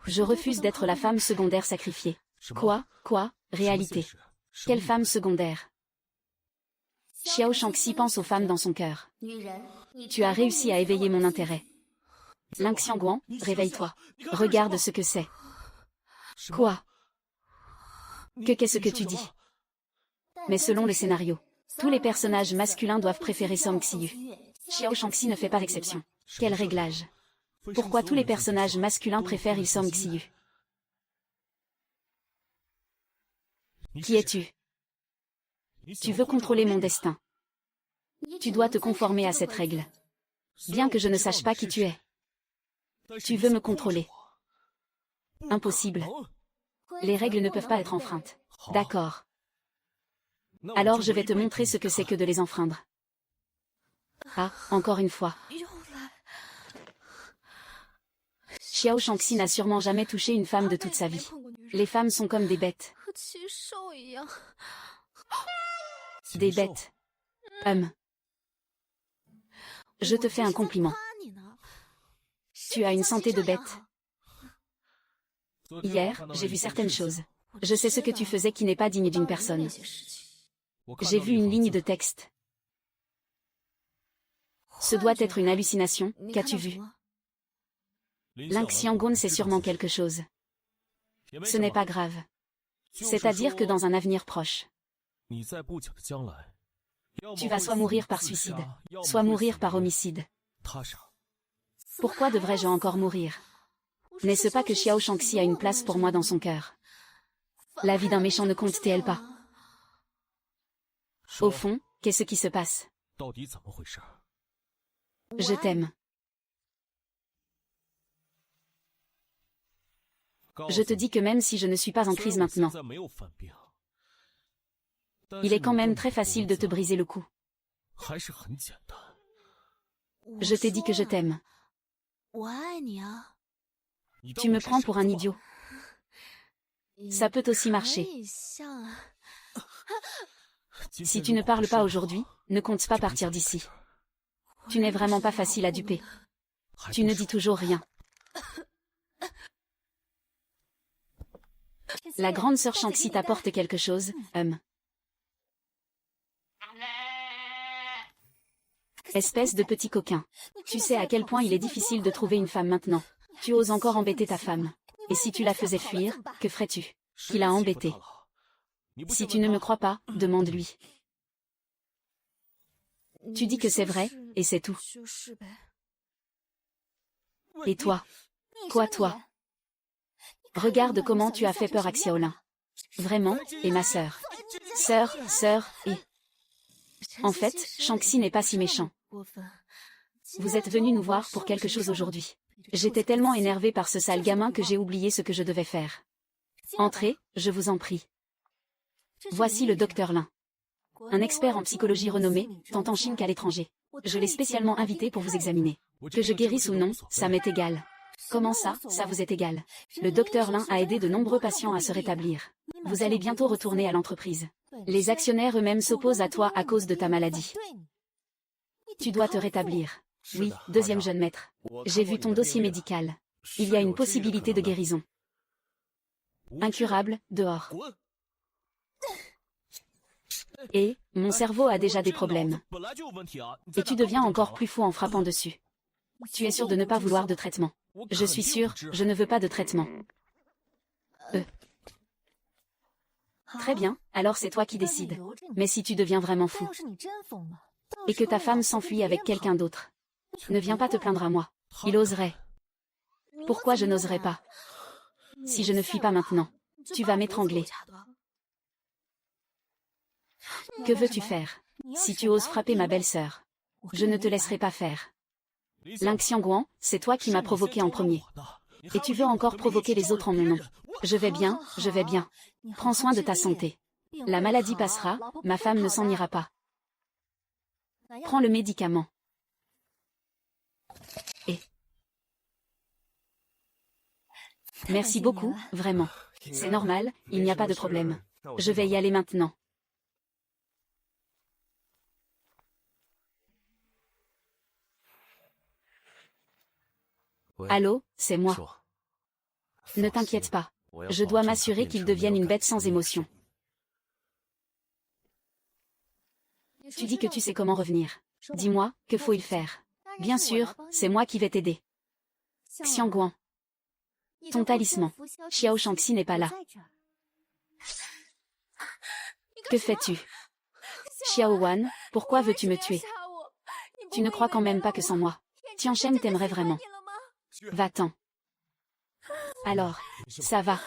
Je refuse d'être la femme secondaire sacrifiée. Quoi? Réalité. Quelle femme secondaire? Xiao Shangxi pense aux femmes dans son cœur. Tu as réussi à éveiller mon intérêt. Lin Xiangguan, réveille-toi. Regarde ce que c'est. Quoi? Qu'est-ce que tu dis? Mais selon le scénario, tous les personnages masculins doivent préférer Song Xiyu. Xiao Shangxi ne fait pas exception. Quel réglage? Pourquoi tous les personnages masculins préfèrent Il Song Xiyu? Qui es-tu? Tu veux contrôler mon destin. Tu dois te conformer à cette règle. Bien que je ne sache pas qui tu es. Tu veux me contrôler. Impossible. Les règles ne peuvent pas être enfreintes. D'accord. Alors je vais te montrer ce que c'est que de les enfreindre. Ah, encore une fois. Xiao Shangxi n'a sûrement jamais touché une femme de toute sa vie. Les femmes sont comme des bêtes. Des bêtes. Je te fais un compliment. Tu as une santé de bête. Hier, j'ai vu certaines choses. Je sais ce que tu faisais qui n'est pas digne d'une personne. J'ai vu une ligne de texte. Ce doit être une hallucination, qu'as-tu vu? Ling Xianggun sait sûrement quelque chose. Ce n'est pas grave. C'est-à-dire que dans un avenir proche, tu vas soit mourir par suicide, soit mourir par homicide. Pourquoi devrais-je encore mourir? N'est-ce pas que Xiao Shangxi a une place pour moi dans son cœur? La vie d'un méchant ne compte-t-elle pas? Au fond, qu'est-ce qui se passe? Je t'aime. Je te dis que même si je ne suis pas en crise maintenant, il est quand même très facile de te briser le cou. Je t'ai dit que je t'aime. Tu me prends pour un idiot. Ça peut aussi marcher. Si tu ne parles pas aujourd'hui, ne compte pas partir d'ici. Tu n'es vraiment pas facile à duper. Tu ne dis toujours rien. La grande sœur Shangxi t'apporte quelque chose, Espèce de petit coquin. Tu sais à quel point il est difficile de trouver une femme maintenant. Tu oses encore embêter ta femme. Et si tu la faisais fuir, que ferais-tu? Qui l'a embêtée. Si tu ne me crois pas, demande-lui. Tu dis que c'est vrai, et c'est tout. Et toi? Quoi toi? Regarde comment tu as fait peur à Xiaolin. Vraiment, et ma sœur. Sœur, et... En fait, Shangxi n'est pas si méchant. Vous êtes venu nous voir pour quelque chose aujourd'hui. J'étais tellement énervée par ce sale gamin que j'ai oublié ce que je devais faire. Entrez, je vous en prie. Voici le docteur Lin. Un expert en psychologie renommé, tant en Chine qu'à l'étranger. Je l'ai spécialement invité pour vous examiner. Que je guérisse ou non, ça m'est égal. Comment ça vous est égal? Le docteur Lin a aidé de nombreux patients à se rétablir. Vous allez bientôt retourner à l'entreprise. Les actionnaires eux-mêmes s'opposent à toi à cause de ta maladie. Tu dois te rétablir. Oui, deuxième jeune maître. J'ai vu ton dossier médical. Il y a une possibilité de guérison. Incurable, dehors. Et, mon cerveau a déjà des problèmes. Et tu deviens encore plus fou en frappant dessus. Tu es sûr de ne pas vouloir de traitement. Je suis sûr, je ne veux pas de traitement. Très bien, alors c'est toi qui décides. Mais si tu deviens vraiment fou, et que ta femme s'enfuit avec quelqu'un d'autre, ne viens pas te plaindre à moi. Il oserait. Pourquoi je n'oserais pas? Si je ne fuis pas maintenant, tu vas m'étrangler. Que veux-tu faire? Si tu oses frapper ma belle-sœur, je ne te laisserai pas faire. Ling Xiangguan, c'est toi qui m'as provoqué en premier. Et tu veux encore provoquer les autres en mon nom. Je vais bien, je vais bien. Prends soin de ta santé. La maladie passera, ma femme ne s'en ira pas. Prends le médicament. Et... Merci beaucoup, vraiment. C'est normal, il n'y a pas de problème. Je vais y aller maintenant. Allô, c'est moi. Ne t'inquiète pas. Je dois m'assurer qu'il devienne une bête sans émotion. Tu dis que tu sais comment revenir. Dis-moi, que faut-il faire? Bien sûr, c'est moi qui vais t'aider. Xiangguan. Ton talisman. Xiao Shangxi n'est pas là. Que fais-tu? Xiao Wan, pourquoi veux-tu me tuer? Tu ne crois quand même pas que sans moi, Tianchen t'aimerait vraiment. Va-t'en. Alors, ça va.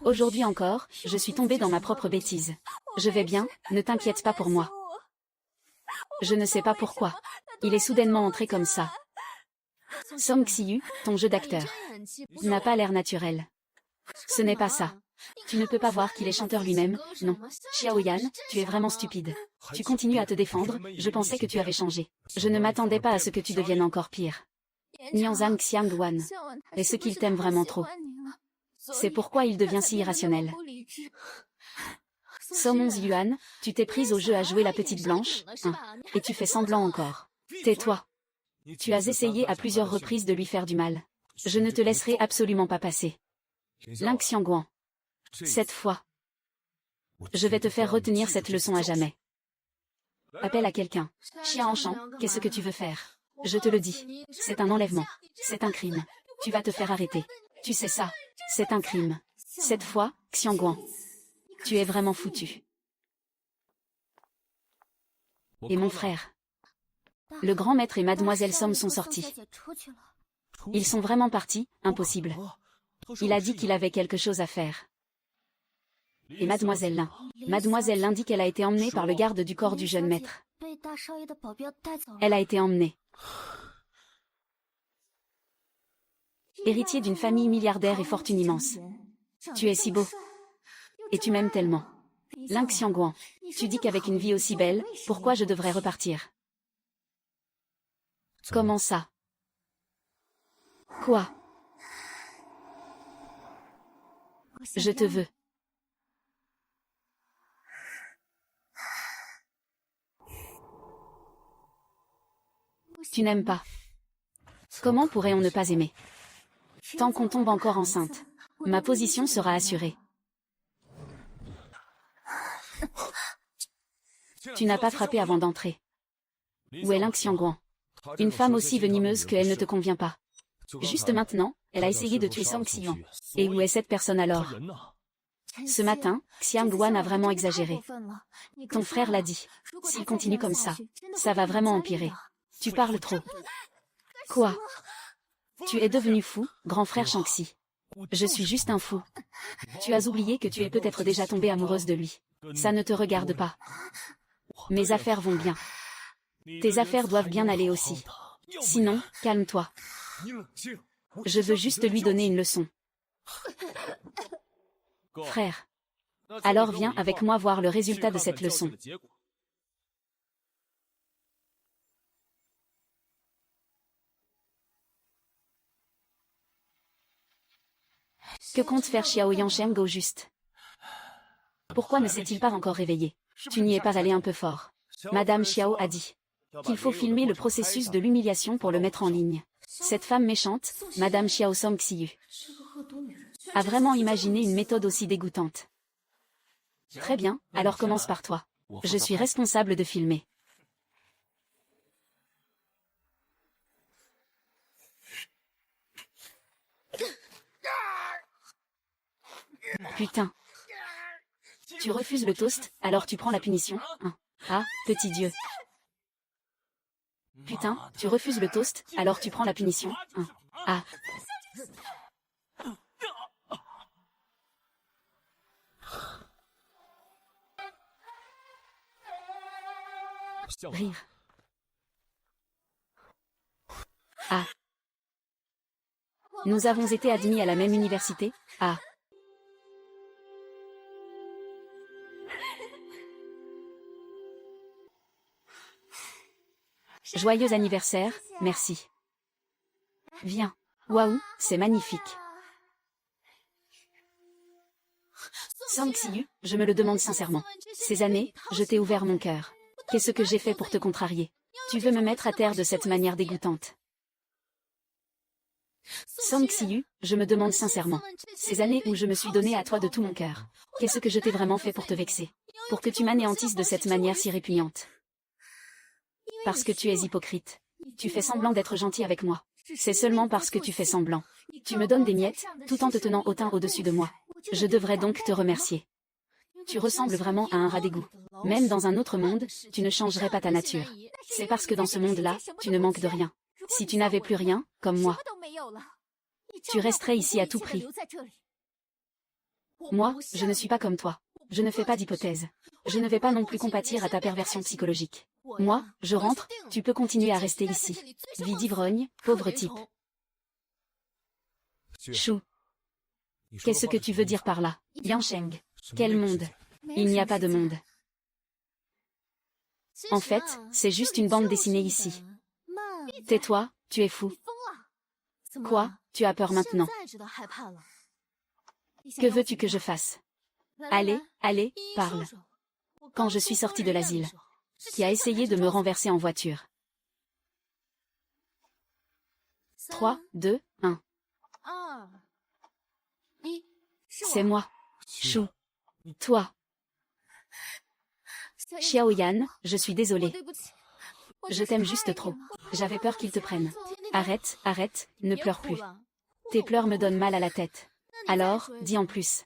Aujourd'hui encore, je suis tombée dans ma propre bêtise. Je vais bien, ne t'inquiète pas pour moi. Je ne sais pas pourquoi. Il est soudainement entré comme ça. Song Xiyu, ton jeu d'acteur n'a pas l'air naturel. Ce n'est pas ça. Tu ne peux pas voir qu'il est chanteur lui-même, non. Xiaoyan, tu es vraiment stupide. Tu continues à te défendre, je pensais que tu avais changé. Je ne m'attendais pas à ce que tu deviennes encore pire. Nianzan Xiangwan. Est-ce qu'il t'aime vraiment trop? C'est pourquoi il devient si irrationnel. Somon Yuan, tu t'es prise au jeu à jouer la petite blanche, hein, et tu fais semblant encore. Tais-toi. Tu as essayé à plusieurs reprises de lui faire du mal. Je ne te laisserai absolument pas passer. Ling Xiangguan. Cette fois, je vais te faire retenir cette leçon à jamais. Appelle à quelqu'un. Xia Anshan, qu'est-ce que tu veux faire? Je te le dis, c'est un enlèvement. C'est un crime. Tu vas te faire arrêter. Tu sais ça, c'est un crime. Cette fois, Xiangguan. Tu es vraiment foutu. Et mon frère. Le grand maître et mademoiselle Somme sont sortis. Ils sont vraiment partis, impossible. Il a dit qu'il avait quelque chose à faire. Et mademoiselle Lin dit qu'elle a été emmenée par le garde du corps du jeune maître. Elle a été emmenée. Héritier d'une famille milliardaire et fortune immense. Tu es si beau. Et tu m'aimes tellement. Ling Xiangguan, tu dis qu'avec une vie aussi belle, pourquoi je devrais repartir? Comment ça? Quoi? Je te veux. Tu n'aimes pas. Comment pourrait-on ne pas aimer? Tant qu'on tombe encore enceinte, ma position sera assurée. Tu n'as pas frappé avant d'entrer. Où est Ling Xiangguan? Une femme aussi venimeuse qu'elle ne te convient pas. Juste maintenant, elle a essayé de tuer Song Xian. Et où est cette personne alors? Ce matin, Xiangguan a vraiment exagéré. Ton frère l'a dit. S'il continue comme ça va vraiment empirer. Tu parles trop. Quoi? Tu es devenu fou, grand frère Shangxi. Je suis juste un fou. Tu as oublié que tu es peut-être déjà tombée amoureuse de lui. Ça ne te regarde pas. Mes affaires vont bien. Tes affaires doivent bien aller aussi. Sinon, calme-toi. Je veux juste lui donner une leçon. Frère. Alors viens avec moi voir le résultat de cette leçon. Que compte faire Xiaoyan Shenggo au juste? Pourquoi ne s'est-il pas encore réveillé? Tu n'y es pas allé un peu fort. Madame Xiao a dit qu'il faut filmer le processus de l'humiliation pour le mettre en ligne. Cette femme méchante, Madame Xiao Song Xiyu, a vraiment imaginé une méthode aussi dégoûtante. Très bien, alors commence par toi. Je suis responsable de filmer. Putain. Tu refuses le toast, alors tu prends la punition, hein. Ah, petit Dieu. Putain, tu refuses le toast, alors tu prends la punition, hein. Ah. Rire. Ah. Nous avons été admis à la même université, ah. Joyeux anniversaire, merci. Viens. Waouh, c'est magnifique. Song Xiyu, je me le demande sincèrement. Ces années, je t'ai ouvert mon cœur. Qu'est-ce que j'ai fait pour te contrarier? Tu veux me mettre à terre de cette manière dégoûtante. Song Xiyu, je me demande sincèrement. Ces années où je me suis donné à toi de tout mon cœur. Qu'est-ce que je t'ai vraiment fait pour te vexer? Pour que tu m'anéantisses de cette manière si répugnante? Parce que tu es hypocrite. Tu fais semblant d'être gentil avec moi. C'est seulement parce que tu fais semblant. Tu me donnes des miettes, tout en te tenant hautain au-dessus de moi. Je devrais donc te remercier. Tu ressembles vraiment à un rat d'égout. Même dans un autre monde, tu ne changerais pas ta nature. C'est parce que dans ce monde-là, tu ne manques de rien. Si tu n'avais plus rien, comme moi, tu resterais ici à tout prix. Moi, je ne suis pas comme toi. Je ne fais pas d'hypothèse. Je ne vais pas non plus compatir à ta perversion psychologique. Moi, je rentre, tu peux continuer à rester ici. Vie d'ivrogne, pauvre type. Chou. Qu'est-ce que tu veux dire par là? Yansheng. Quel monde? Il n'y a pas de monde. En fait, c'est juste une bande dessinée ici. Tais-toi, tu es fou. Quoi? Tu as peur maintenant? Que veux-tu que je fasse? Allez, allez, parle. Quand je suis sortie de l'asile, qui a essayé de me renverser en voiture. 3, 2, 1. C'est moi. Chou. Toi. Xiaoyan, je suis désolée. Je t'aime juste trop. J'avais peur qu'il te prenne. Arrête, arrête, ne pleure plus. Tes pleurs me donnent mal à la tête. Alors, dis en plus.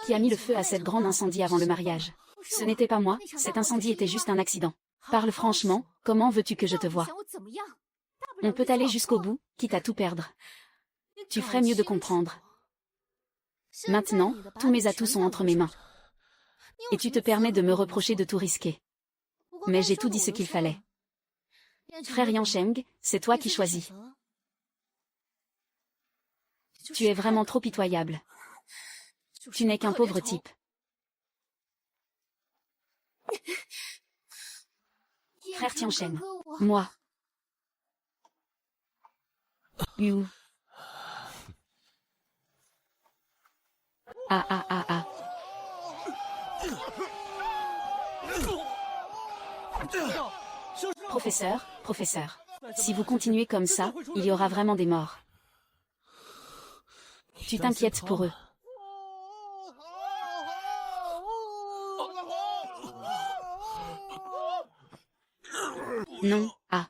Qui a mis le feu à cette grande incendie avant le mariage? Ce n'était pas moi, cet incendie était juste un accident. Parle franchement, comment veux-tu que je te voie? On peut aller jusqu'au bout, quitte à tout perdre. Tu ferais mieux de comprendre. Maintenant, tous mes atouts sont entre mes mains. Et tu te permets de me reprocher de tout risquer. Mais j'ai tout dit ce qu'il fallait. Frère Yansheng, c'est toi qui choisis. Tu es vraiment trop pitoyable. Tu n'es qu'un pauvre type. Frère Tianchen. Moi. You. Ah ah ah ah. Professeur, professeur. Si vous continuez comme ça, il y aura vraiment des morts. Tu t'inquiètes pour eux. Non, ah.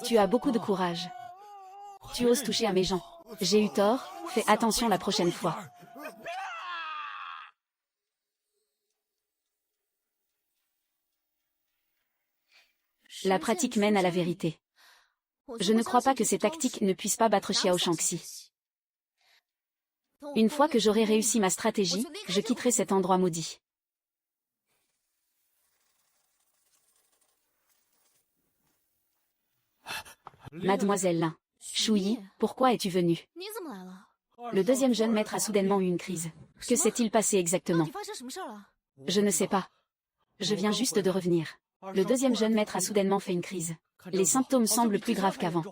Tu as beaucoup de courage. Tu oses toucher à mes gens. J'ai eu tort, fais attention la prochaine fois. La pratique mène à la vérité. Je ne crois pas que ces tactiques ne puissent pas battre Xiao Shangxi. Une fois que j'aurai réussi ma stratégie, je quitterai cet endroit maudit. Mademoiselle Lin. Chouyi, pourquoi es-tu venue? Le deuxième jeune maître a soudainement eu une crise. Que s'est-il passé exactement? Je ne sais pas. Je viens juste de revenir. Le deuxième jeune maître a soudainement fait une crise. Les symptômes semblent plus graves qu'avant.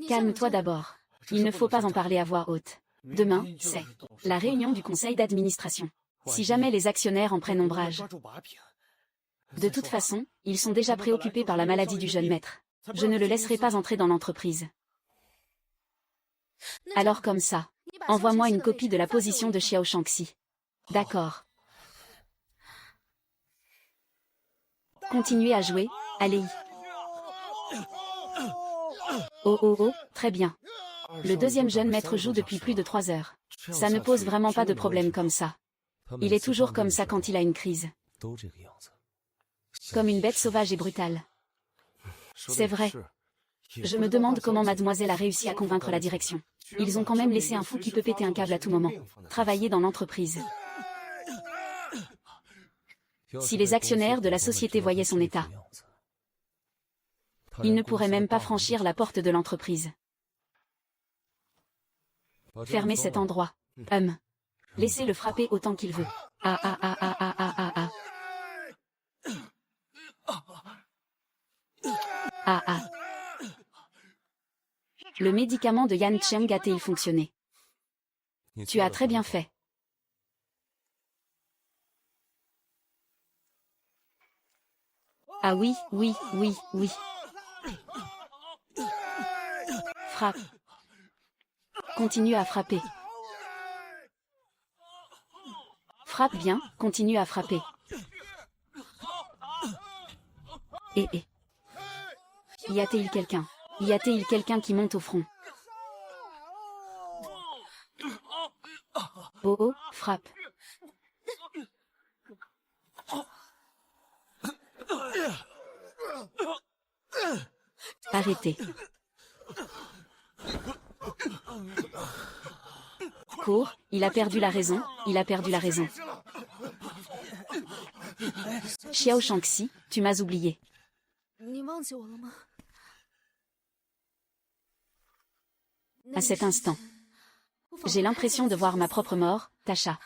Calme-toi d'abord. Il ne faut pas en parler à voix haute. Demain, c'est la réunion du conseil d'administration. Si jamais les actionnaires en prennent ombrage. De toute façon, ils sont déjà préoccupés par la maladie du jeune maître. Je ne le laisserai pas entrer dans l'entreprise. Alors comme ça, envoie-moi une copie de la position de Xiao Shangxi. D'accord. Continuez à jouer, allez-y. Oh oh oh, très bien. Le deuxième jeune maître joue depuis plus de 3 heures. Ça ne pose vraiment pas de problème comme ça. Il est toujours comme ça quand il a une crise. Comme une bête sauvage et brutale. C'est vrai. Je me demande comment mademoiselle a réussi à convaincre la direction. Ils ont quand même laissé un fou qui peut péter un câble à tout moment. Travailler dans l'entreprise. Si les actionnaires de la société voyaient son état, ils ne pourraient même pas franchir la porte de l'entreprise. Fermez cet endroit. Laissez-le frapper autant qu'il veut. Ah ah ah ah ah ah ah ah. Ah ah. Le médicament de Yan Cheng a-t-il fonctionné? Tu as très bien fait. Ah oui, oui, oui, oui. Frappe. Continue à frapper. Frappe bien, continue à frapper. Et. Y a-t-il quelqu'un? Y a-t-il quelqu'un qui monte au front? Oh oh, frappe. Arrêtez. Cours, il a perdu la raison, il a perdu la raison. Xiao Shangxi, tu m'as oublié. À cet instant, j'ai l'impression de voir ma propre mort, Tasha.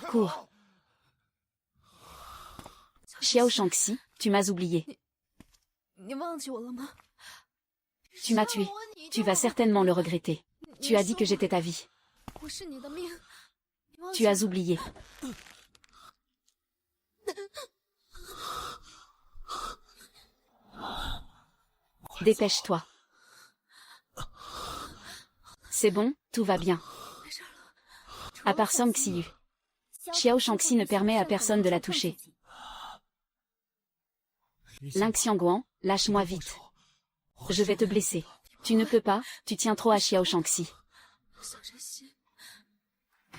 Cours. Xiao Shangxi, tu m'as oublié. Tu m'as tué. Tu vas certainement le regretter. Tu as dit que j'étais ta vie. Tu as oublié. Dépêche-toi. C'est bon, tout va bien. À part Song Xiu. Xiao Shangxi ne permet à personne de la toucher. Ling Xiangguan, lâche-moi vite. Je vais te blesser. Tu ne peux pas, tu tiens trop à Xiao Shangxi.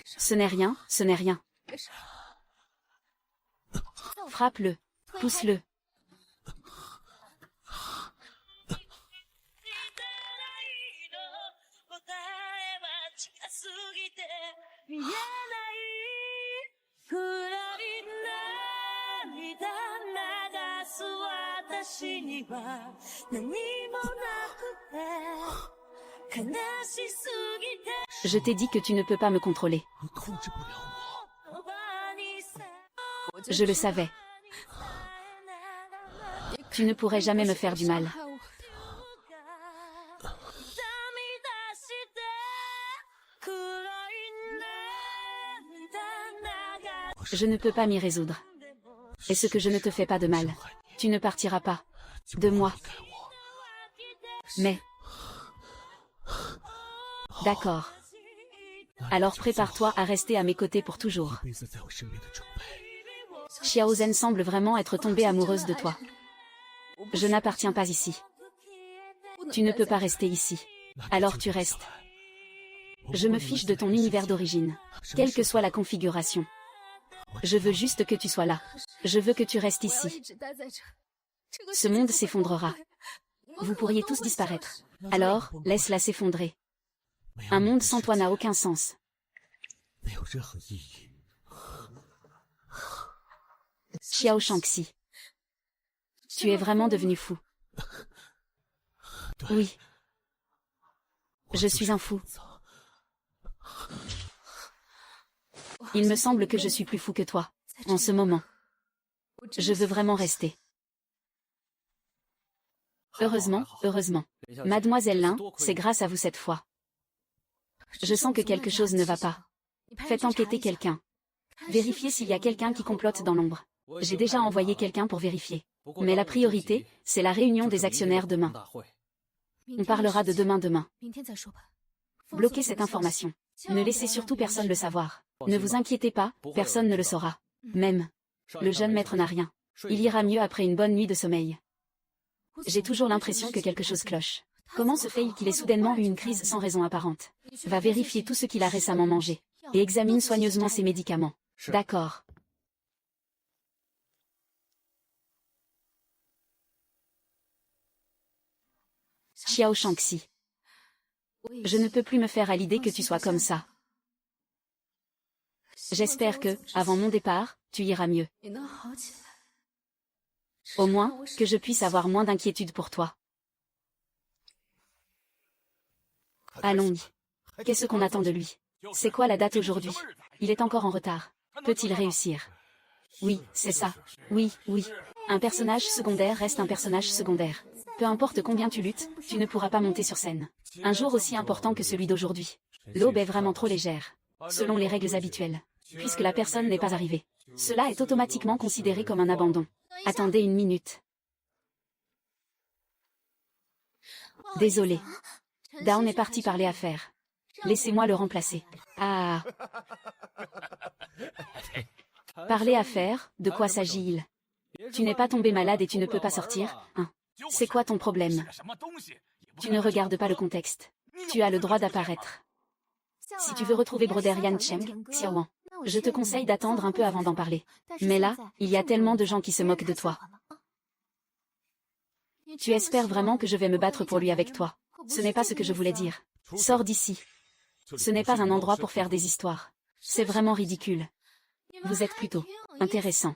Ce n'est rien, ce n'est rien. Frappe-le. Pousse-le. Je t'ai dit que tu ne peux pas me contrôler. Je le savais. Tu ne pourrais jamais me faire du mal. Je ne peux pas m'y résoudre. Est-ce que je ne te fais pas de mal? Tu ne partiras pas de moi. Mais... D'accord. Alors prépare-toi à rester à mes côtés pour toujours. Xiao Zhen semble vraiment être tombée amoureuse de toi. Je n'appartiens pas ici. Tu ne peux pas rester ici. Alors tu restes. Je me fiche de ton univers d'origine. Quelle que soit la configuration. Je veux juste que tu sois là. Je veux que tu restes ici. Ce monde s'effondrera. Vous pourriez tous disparaître. Alors, laisse-la s'effondrer. Un monde sans toi n'a aucun sens. Xiao Shangxi. Tu es vraiment devenu fou. Oui. Je suis un fou. Il me semble que je suis plus fou que toi, en ce moment. Je veux vraiment rester. Heureusement, heureusement. Mademoiselle Lin, c'est grâce à vous cette fois. Je sens que quelque chose ne va pas. Faites enquêter quelqu'un. Vérifiez s'il y a quelqu'un qui complote dans l'ombre. J'ai déjà envoyé quelqu'un pour vérifier. Mais la priorité, c'est la réunion des actionnaires demain. On parlera de demain. Bloquez cette information. Ne laissez surtout personne le savoir. Ne vous inquiétez pas, personne ne le saura. Même. Le jeune maître n'a rien. Il ira mieux après une bonne nuit de sommeil. J'ai toujours l'impression que quelque chose cloche. Comment se fait-il qu'il ait soudainement eu une crise sans raison apparente? Va vérifier tout ce qu'il a récemment mangé. Et examine soigneusement ses médicaments. D'accord. Xiao Shangxi. Je ne peux plus me faire à l'idée que tu sois comme ça. J'espère que, avant mon départ, tu iras mieux. Au moins, que je puisse avoir moins d'inquiétude pour toi. Allons-y. Qu'est-ce qu'on attend de lui? C'est quoi la date aujourd'hui? Il est encore en retard. Peut-il réussir? Oui, c'est ça. Oui. Un personnage secondaire reste un personnage secondaire. Peu importe combien tu luttes, tu ne pourras pas monter sur scène. Un jour aussi important que celui d'aujourd'hui. L'aube est vraiment trop légère. Selon les règles habituelles. Puisque la personne n'est pas arrivée. Cela est automatiquement considéré comme un abandon. Attendez une minute. Désolé. Daon est parti parler affaires. Laissez-moi le remplacer. Ah. Parler affaires, de quoi s'agit-il? Tu n'es pas tombé malade et tu ne peux pas sortir, hein? C'est quoi ton problème? Tu ne regardes pas le contexte. Tu as le droit d'apparaître. Si tu veux retrouver Brother Yan Cheng, Xiaowan, Je te conseille d'attendre un peu avant d'en parler. Mais là, il y a tellement de gens qui se moquent de toi. Tu espères vraiment que je vais me battre pour lui avec toi. Ce n'est pas ce que je voulais dire. Sors d'ici. Ce n'est pas un endroit pour faire des histoires. C'est vraiment ridicule. Vous êtes plutôt intéressant.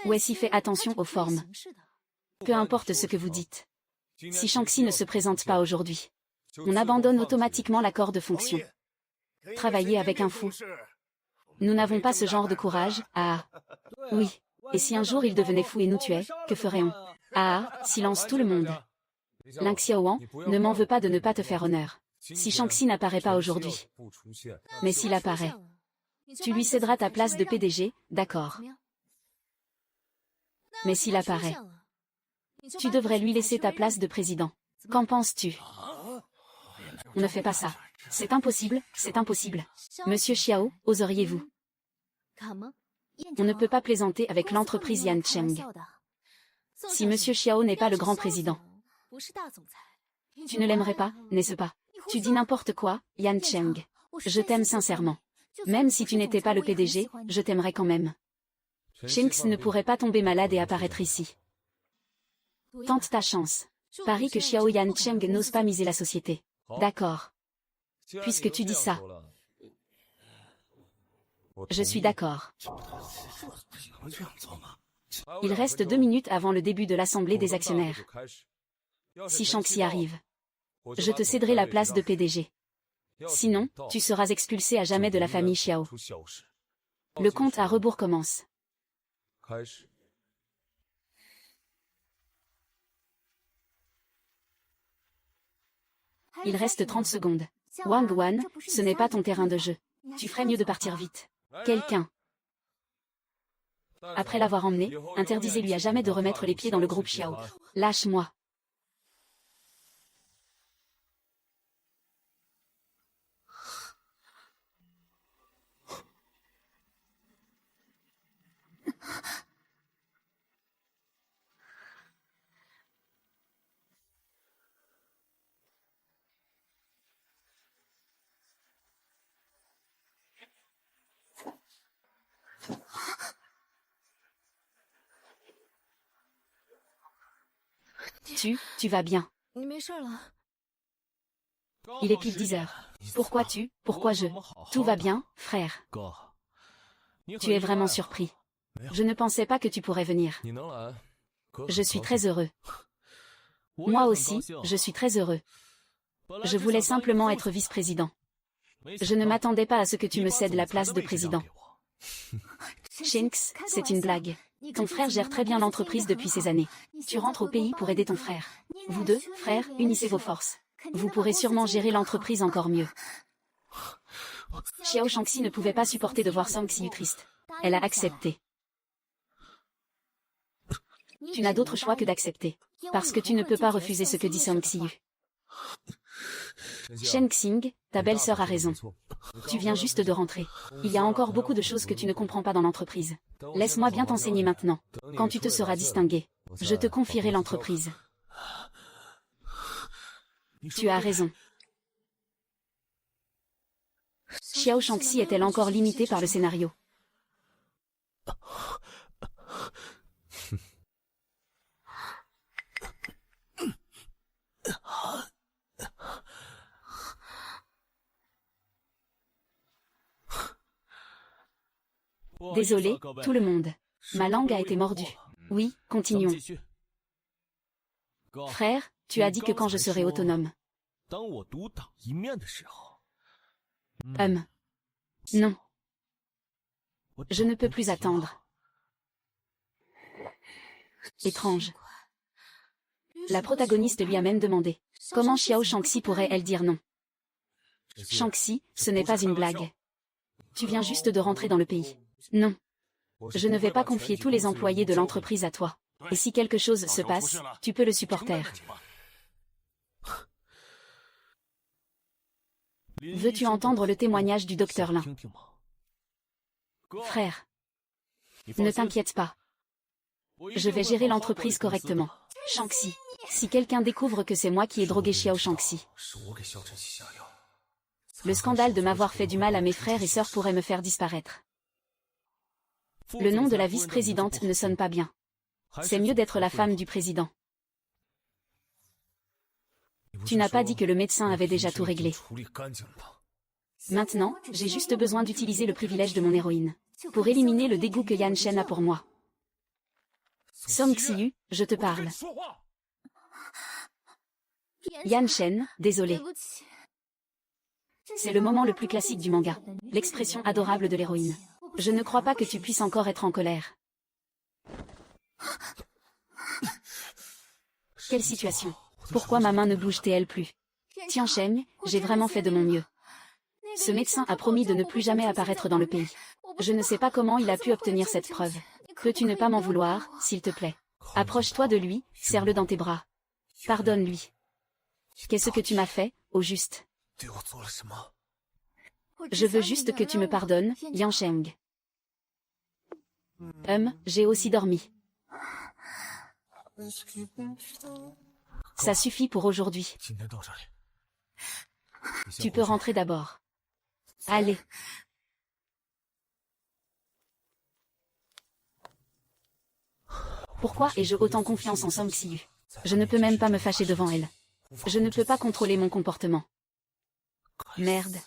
Wessie fait attention aux formes. Peu importe ce que vous dites. Si Shanxi ne se présente pas aujourd'hui, on abandonne automatiquement l'accord de fonction. Travailler avec un fou. Nous n'avons pas ce genre de courage. Ah. Oui. Et si un jour il devenait fou et nous tuait, que ferait-on? Ah, silence tout le monde. Ling Xiaowan, ne m'en veux pas de ne pas te faire honneur. Si Shanxi n'apparaît pas aujourd'hui. Mais s'il apparaît, tu lui céderas ta place de PDG, d'accord. Mais s'il apparaît, tu devrais lui laisser ta place de président. Qu'en penses-tu? On ne fait pas ça. C'est impossible, c'est impossible. Monsieur Xiao, oseriez-vous? On ne peut pas plaisanter avec l'entreprise Yan Cheng. Si Monsieur Xiao n'est pas le grand président, tu ne l'aimerais pas, n'est-ce pas? Tu dis n'importe quoi, Yan Cheng. Je t'aime sincèrement. Même si tu n'étais pas le PDG, je t'aimerais quand même. Shinx ne pourrait pas tomber malade et apparaître ici. Tente ta chance. Parie que Xiao Yan Cheng n'ose pas miser la société. D'accord. Puisque tu dis ça. Je suis d'accord. Il reste 2 minutes avant le début de l'assemblée des actionnaires. Si Shanxi arrive, je te céderai la place de PDG. Sinon, tu seras expulsé à jamais de la famille Xiao. Le compte à rebours commence. Il reste 30 secondes. Wang Wan, ce n'est pas ton terrain de jeu. Tu ferais mieux de partir vite. Quelqu'un. Après l'avoir emmené, interdisez-lui à jamais de remettre les pieds dans le groupe Xiao. Lâche-moi. Tu vas bien. Il est pile 10 heures. Pourquoi je? Tout va bien, frère. Tu es vraiment surpris. Je ne pensais pas que tu pourrais venir. Je suis très heureux. Moi aussi, je suis très heureux. Je voulais simplement être vice-président. Je ne m'attendais pas à ce que tu me cèdes la place de président. Shinx, c'est une blague. Ton frère gère très bien l'entreprise depuis ces années. Tu rentres au pays pour aider ton frère. Vous deux, frères, unissez vos forces. Vous pourrez sûrement gérer l'entreprise encore mieux. Xiao Shanxi ne pouvait pas supporter de voir Song Xiu triste. Elle a accepté. Tu n'as d'autre choix que d'accepter. Parce que tu ne peux pas refuser ce que dit Song Xiu. Shen Xing, ta belle-sœur a raison. Tu viens juste de rentrer. Il y a encore beaucoup de choses que tu ne comprends pas dans l'entreprise. Laisse-moi bien t'enseigner maintenant. Quand tu te seras distingué, je te confierai l'entreprise. Tu as raison. Xiao Shanxi est-elle encore limitée par le scénario? Désolé, tout le monde. Ma langue a été mordue. Oui, continuons. Frère, tu as dit que quand je serai autonome. Non. Je ne peux plus attendre. Étrange. La protagoniste lui a même demandé. Comment Xiao Shanxi pourrait-elle dire non? Shanxi, ce n'est pas une blague. Tu viens juste de rentrer dans le pays. Non. Je ne vais pas confier tous les employés de l'entreprise à toi. Et si quelque chose se passe, tu peux le supporter. Veux-tu entendre le témoignage du docteur Lin? Frère, ne t'inquiète pas. Je vais gérer l'entreprise correctement. Shanxi, si quelqu'un découvre que c'est moi qui ai drogué Xiao Shanxi, le scandale de m'avoir fait du mal à mes frères et sœurs pourrait me faire disparaître. Le nom de la vice-présidente ne sonne pas bien. C'est mieux d'être la femme du président. Tu n'as pas dit que le médecin avait déjà tout réglé. Maintenant, j'ai juste besoin d'utiliser le privilège de mon héroïne pour éliminer le dégoût que Yan Shen a pour moi. Song Xiyu, je te parle. Yan Shen, désolé. C'est le moment le plus classique du manga. L'expression adorable de l'héroïne. Je ne crois pas que tu puisses encore être en colère. Quelle situation? Pourquoi ma main ne bouge-t-elle plus? Tiancheng, j'ai vraiment fait de mon mieux. Ce médecin a promis de ne plus jamais apparaître dans le pays. Je ne sais pas comment il a pu obtenir cette preuve. Peux-tu ne pas m'en vouloir, s'il te plaît? Approche-toi de lui, serre-le dans tes bras. Pardonne-lui. Qu'est-ce que tu m'as fait, au juste? Je veux juste que tu me pardonnes, Yang Sheng. J'ai aussi dormi. Ça suffit pour aujourd'hui. Tu peux rentrer d'abord. Allez. Pourquoi ai-je autant confiance en Song Xiyu? Je ne peux même pas me fâcher devant elle. Je ne peux pas contrôler mon comportement. Merde.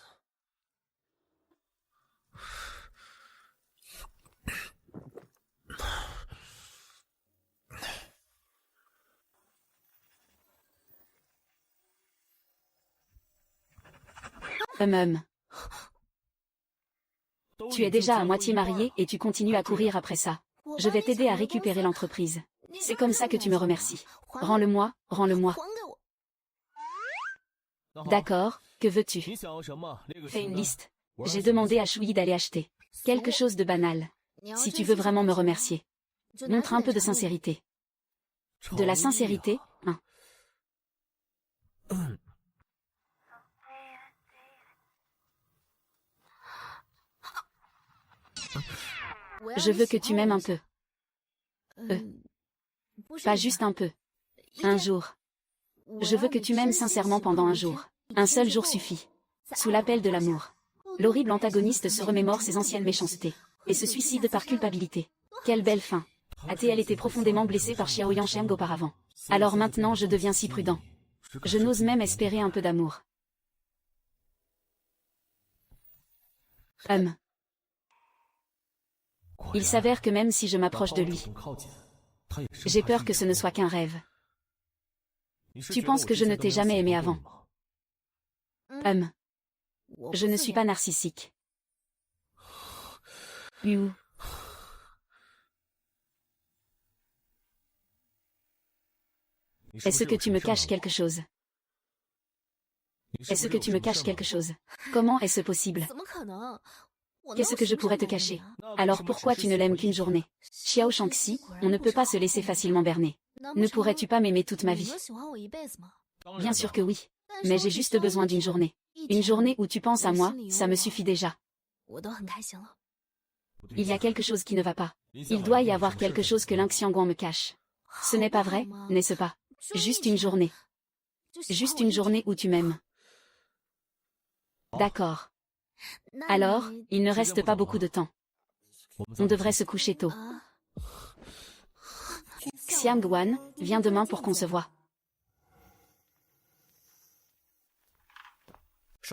Tu es déjà à moitié marié et tu continues à courir après ça. Je vais t'aider à récupérer l'entreprise. C'est comme ça que tu me remercies. Rends-le-moi, rends-le-moi. D'accord, que veux-tu? Fais une liste. J'ai demandé à Shuyi d'aller acheter quelque chose de banal. Si tu veux vraiment me remercier, montre un peu de sincérité. De la sincérité, hein. Je veux que tu m'aimes un peu. Pas juste un peu. Un jour. Je veux que tu m'aimes sincèrement pendant un jour. Un seul jour suffit. Sous l'appel de l'amour. L'horrible antagoniste se remémore ses anciennes méchancetés et se suicide par culpabilité. Quelle belle fin. A-t-elle été profondément blessée par Xiao Yansheng auparavant? Alors maintenant je deviens si prudent. Je n'ose même espérer un peu d'amour. Il s'avère que même si je m'approche de lui, j'ai peur que ce ne soit qu'un rêve. Tu penses que je ne t'ai jamais aimé avant? Je ne suis pas narcissique. You. Est-ce que tu me caches quelque chose? Est-ce que tu me caches quelque chose? Comment est-ce possible? Qu'est-ce que je pourrais te cacher? Alors pourquoi tu ne l'aimes qu'une journée? Xiao Shangxi, on ne peut pas se laisser facilement berner. Ne pourrais-tu pas m'aimer toute ma vie? Bien sûr que oui. Mais j'ai juste besoin d'une journée. Une journée où tu penses à moi, ça me suffit déjà. Il y a quelque chose qui ne va pas. Il doit y avoir quelque chose que Lin Xiangguan me cache. Ce n'est pas vrai, n'est-ce pas? Juste une journée. Juste une journée où tu m'aimes. D'accord. Alors, il ne reste pas beaucoup de temps. On devrait se coucher tôt. Xiangguan, viens demain pour qu'on se voie.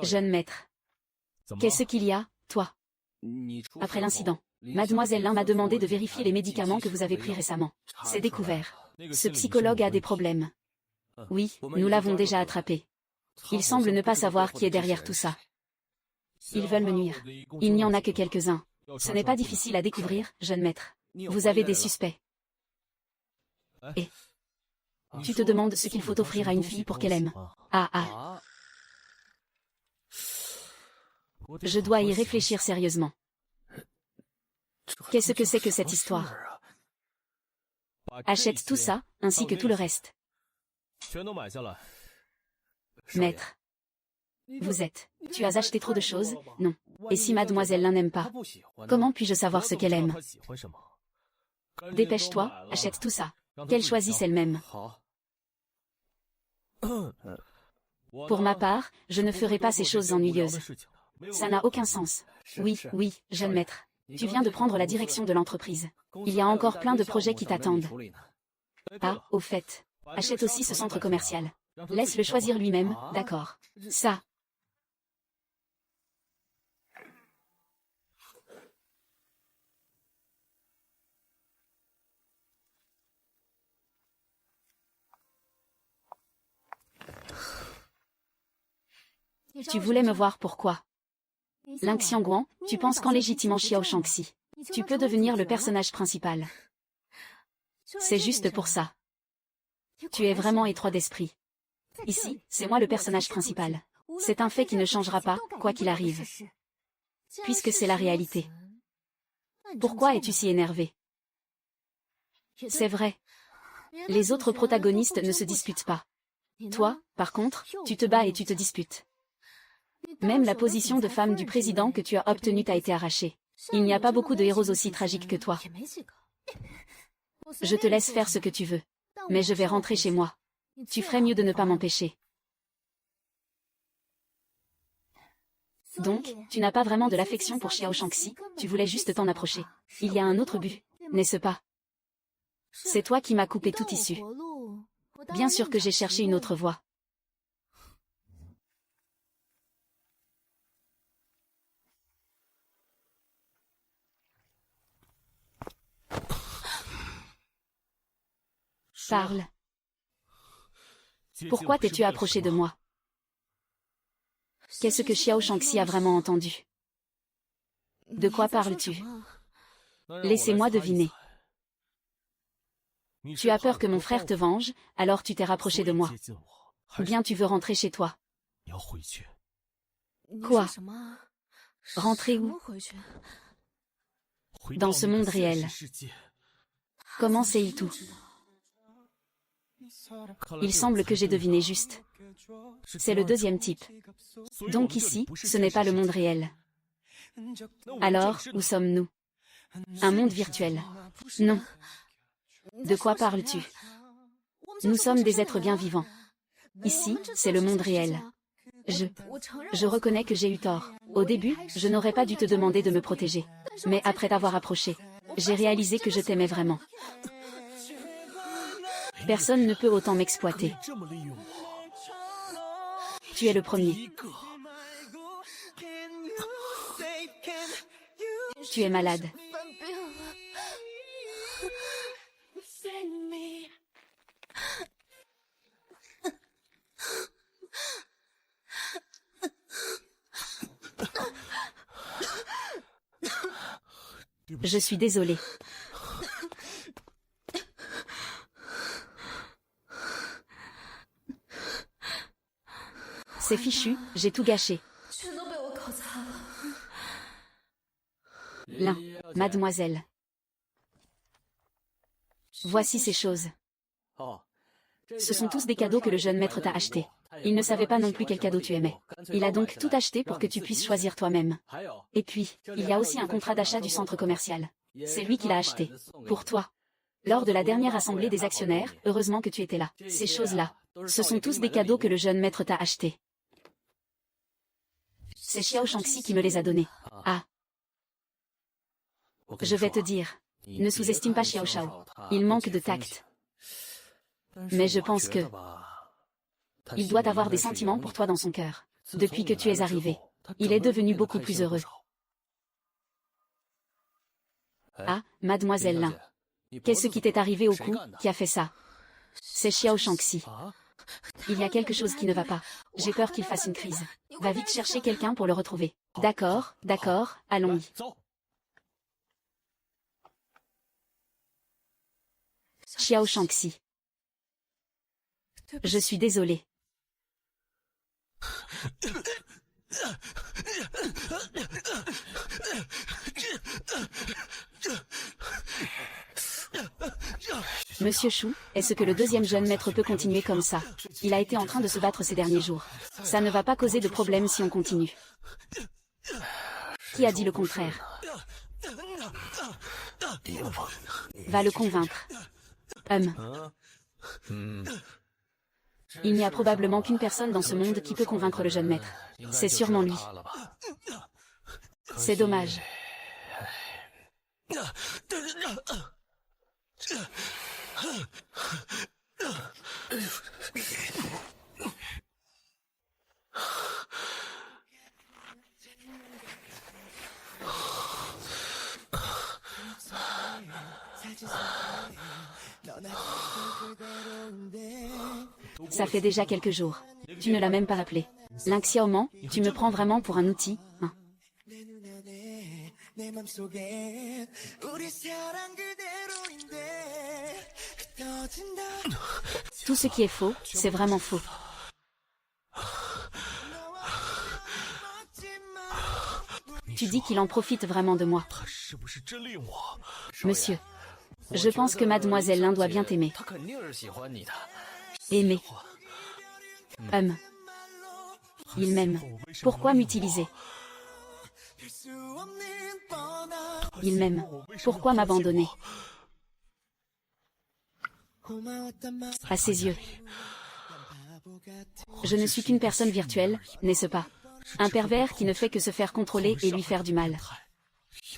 Jeune maître. Qu'est-ce qu'il y a, toi? Après l'incident, Mademoiselle Lin m'a demandé de vérifier les médicaments que vous avez pris récemment. C'est découvert. Ce psychologue a des problèmes. Oui, nous l'avons déjà attrapé. Il semble ne pas savoir qui est derrière tout ça. Ils veulent me nuire. Il n'y en a que quelques-uns. Ce n'est pas difficile à découvrir, jeune maître. Vous avez des suspects. Et tu te demandes ce qu'il faut offrir à une fille pour qu'elle aime. Ah. Je dois y réfléchir sérieusement. Qu'est-ce que c'est que cette histoire? Achète tout ça, ainsi que tout le reste. Maître. Tu as acheté trop de choses, non? Et si Mademoiselle Lin n'aime pas? Comment puis-je savoir ce qu'elle aime? Dépêche-toi, achète tout ça. Qu'elle choisisse elle-même. Pour ma part, je ne ferai pas ces choses ennuyeuses. Ça n'a aucun sens. Oui, jeune maître. Tu viens de prendre la direction de l'entreprise. Il y a encore plein de projets qui t'attendent. Ah, au fait. Achète aussi ce centre commercial. Laisse-le choisir lui-même, d'accord. Ça. Tu voulais me voir pourquoi? Lin Xiangguan, tu penses qu'en légitimant Xiao Shangxi, tu peux devenir le personnage principal. C'est juste pour ça. Tu es vraiment étroit d'esprit. Ici, c'est moi le personnage principal. C'est un fait qui ne changera pas, quoi qu'il arrive. Puisque c'est la réalité. Pourquoi es-tu si énervé? C'est vrai. Les autres protagonistes ne se disputent pas. Toi, par contre, tu te bats et tu te disputes. Même la position de femme du président que tu as obtenue t'a été arrachée. Il n'y a pas beaucoup de héros aussi tragiques que toi. Je te laisse faire ce que tu veux. Mais je vais rentrer chez moi. Tu ferais mieux de ne pas m'empêcher. Donc, tu n'as pas vraiment de l'affection pour Xiao Shangxi, tu voulais juste t'en approcher. Il y a un autre but, n'est-ce pas? C'est toi qui m'as coupé toute issue. Bien sûr que j'ai cherché une autre voie. Parle. Pourquoi t'es-tu approché de moi? Qu'est-ce que Xiao Shangxi a vraiment entendu? De quoi parles-tu? Laissez-moi deviner. Tu as peur que mon frère te venge, alors tu t'es rapproché de moi. Ou bien tu veux rentrer chez toi? Quoi? Rentrer où? Dans ce monde réel. Comment sait-il tout? Il semble que j'ai deviné juste. C'est le deuxième type. Donc ici, ce n'est pas le monde réel. Alors, où sommes-nous? Un monde virtuel. Non. De quoi parles-tu? Nous sommes des êtres bien vivants. Ici, c'est le monde réel. Je reconnais que j'ai eu tort. Au début, je n'aurais pas dû te demander de me protéger. Mais après t'avoir approché, j'ai réalisé que je t'aimais vraiment. Personne ne peut autant m'exploiter. Tu es le premier. Tu es malade. Je suis désolée. C'est fichu, j'ai tout gâché. Lin, mademoiselle. Voici ces choses. Ce sont tous des cadeaux que le jeune maître t'a achetés. Il ne savait pas non plus quel cadeau tu aimais. Il a donc tout acheté pour que tu puisses choisir toi-même. Et puis, il y a aussi un contrat d'achat du centre commercial. C'est lui qui l'a acheté. Pour toi. Lors de la dernière assemblée des actionnaires, heureusement que tu étais là. Ces choses-là, ce sont tous des cadeaux que le jeune maître t'a achetés. C'est Xiao Shangxi qui me les a donnés. Ah. Je vais te dire. Ne sous-estime pas Xiao Shao. Il manque de tact. Mais je pense que... il doit avoir des sentiments pour toi dans son cœur. Depuis que tu es arrivé, il est devenu beaucoup plus heureux. Ah, mademoiselle Lin. Qu'est-ce qui t'est arrivé au cou, qui a fait ça? C'est Xiao Shangxi. Il y a quelque chose qui ne va pas. J'ai peur qu'il fasse une crise. Va vite chercher quelqu'un pour le retrouver. D'accord, d'accord, allons-y. Xiao Shangxi. Je suis désolée. Monsieur Chou, est-ce que le deuxième jeune maître peut continuer comme ça? Il a été en train de se battre ces derniers jours. Ça ne va pas causer de problème si on continue. Qui a dit le contraire? Va le convaincre. Il n'y a probablement qu'une personne dans ce monde qui peut convaincre le jeune maître. C'est sûrement lui. C'est dommage. Ça fait déjà quelques jours. Tu ne l'as même pas appelé. Lynx Xiaoman, tu me prends vraiment pour un outil, hein. Tout ce qui est faux, c'est vraiment faux. Tu dis qu'il en profite vraiment de moi. Monsieur, je pense que mademoiselle Lin doit bien t'aimer. Aimer. Il m'aime. Pourquoi m'utiliser? Il m'aime. Pourquoi m'abandonner? À ses yeux. Je ne suis qu'une personne virtuelle, n'est-ce pas? Un pervers qui ne fait que se faire contrôler et lui faire du mal.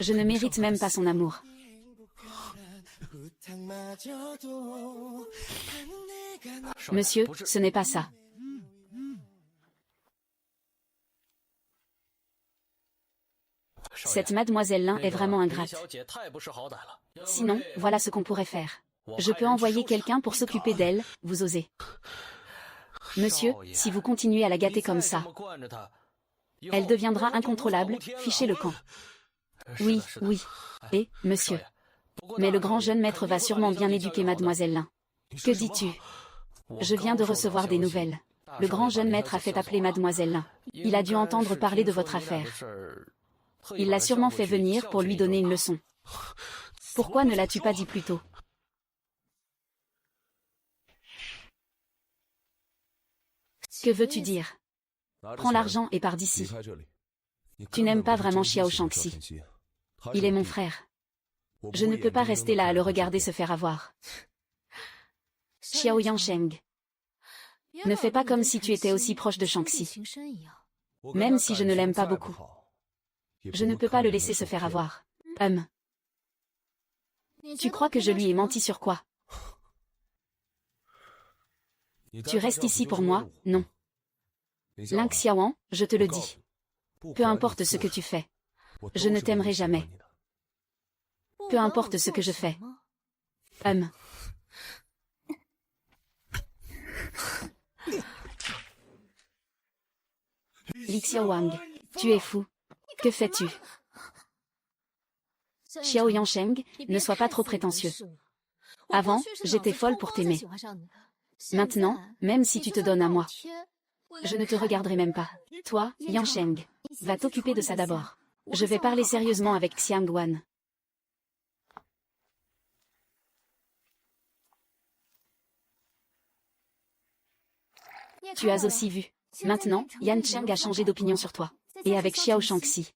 Je ne mérite même pas son amour. Monsieur, ce n'est pas ça. Cette mademoiselle Lin est vraiment ingrate. Sinon, voilà ce qu'on pourrait faire. Je peux envoyer quelqu'un pour s'occuper d'elle, vous osez. Monsieur, si vous continuez à la gâter comme ça, elle deviendra incontrôlable, fichez le camp. Oui, oui. Et, monsieur. Mais le grand jeune maître va sûrement bien éduquer mademoiselle Lin. Que dis-tu? Je viens de recevoir des nouvelles. Le grand jeune maître a fait appeler mademoiselle Lin. Il a dû entendre parler de votre affaire. Il l'a sûrement fait venir pour lui donner une leçon. Pourquoi ne l'as-tu pas dit plus tôt? Que veux-tu dire? Prends l'argent et pars d'ici. Tu n'aimes pas vraiment Xiao Shangxi. Il est mon frère. Je ne peux pas rester là à le regarder se faire avoir. Xiao Yansheng. Ne fais pas comme si tu étais aussi proche de Shangxi. Même si je ne l'aime pas beaucoup. Je ne peux pas le laisser se faire avoir. Tu crois que je lui ai menti sur quoi? Tu restes ici pour moi, non? Lynx Xiaoan, je te le dis. Peu importe ce que tu fais. Je ne t'aimerai jamais. Peu importe ce que je fais. Li Xiaowang, tu es fou. Que fais-tu? Xiao Yansheng, ne sois pas trop prétentieux. Avant, j'étais folle pour t'aimer. Maintenant, même si tu te donnes à moi, je ne te regarderai même pas. Toi, Yansheng, va t'occuper de ça d'abord. Je vais parler sérieusement avec Xiang Wan. Tu as aussi vu. Maintenant, Yan Cheng a changé d'opinion sur toi. Et avec Xiao Shangxi.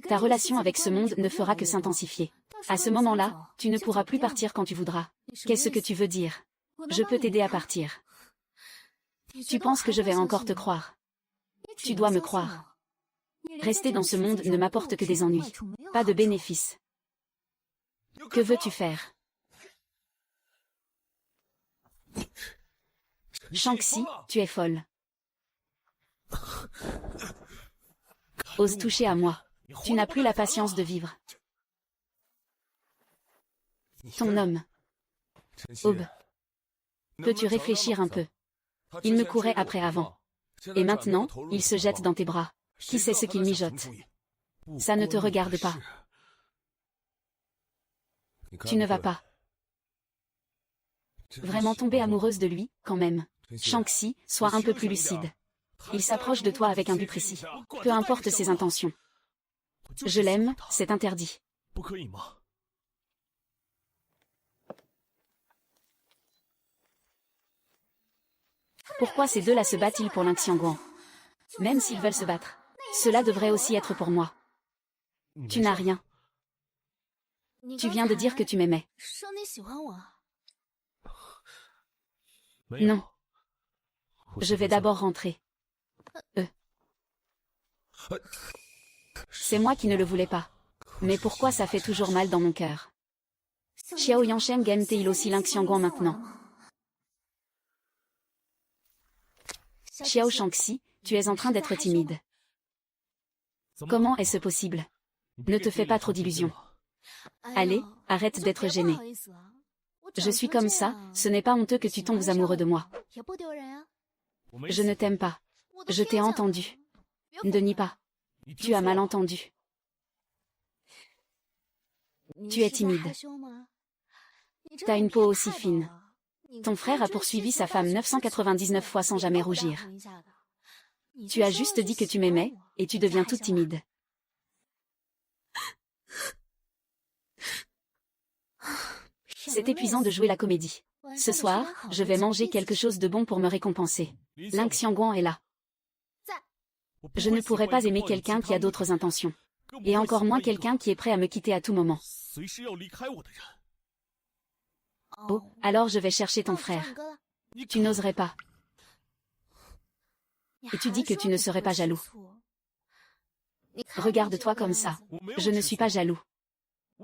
Ta relation avec ce monde ne fera que s'intensifier. À ce moment-là, tu ne pourras plus partir quand tu voudras. Qu'est-ce que tu veux dire? Je peux t'aider à partir. Tu penses que je vais encore te croire? Tu dois me croire. Rester dans ce monde ne m'apporte que des ennuis. Pas de bénéfices. Que veux-tu faire? Shangxi, tu es folle. Ose toucher à moi. Tu n'as plus la patience de vivre. Ton homme. Aube. Peux-tu réfléchir un peu? Il me courait après avant. Et maintenant, il se jette dans tes bras. Qui sait ce qu'il mijote? Ça ne te regarde pas. Tu ne vas pas vraiment tomber amoureuse de lui, quand même. Shangxi, sois un peu plus lucide. Il s'approche de toi avec un but précis. Peu importe ses intentions. Je l'aime, c'est interdit. Pourquoi ces deux-là se battent-ils pour Lynx Xiangguan? Même s'ils veulent se battre, cela devrait aussi être pour moi. Tu n'as rien. Tu viens de dire que tu m'aimais. Non. Je vais d'abord rentrer. C'est moi qui ne le voulais pas. Mais pourquoi ça fait toujours mal dans mon cœur? Xiao Yanshen Gen Teil aussi Ling Xiangguan maintenant. Xiao Shangxi, tu es en train d'être timide. Comment est-ce possible? Ne te fais pas trop d'illusions. Allez, arrête d'être gêné. Je suis comme ça, ce n'est pas honteux que tu tombes amoureux de moi. Je ne t'aime pas. Je t'ai entendu. Ne nie pas. Tu as mal entendu. Tu es timide. T'as une peau aussi fine. Ton frère a poursuivi sa femme 999 fois sans jamais rougir. Tu as juste dit que tu m'aimais, et tu deviens toute timide. C'est épuisant de jouer la comédie. Ce soir, je vais manger quelque chose de bon pour me récompenser. Ling Xiangguan est là. Je ne pourrais pas aimer quelqu'un qui a d'autres intentions. Et encore moins quelqu'un qui est prêt à me quitter à tout moment. Oh, alors je vais chercher ton frère. Tu n'oserais pas. Et tu dis que tu ne serais pas jaloux. Regarde-toi comme ça. Je ne suis pas jaloux.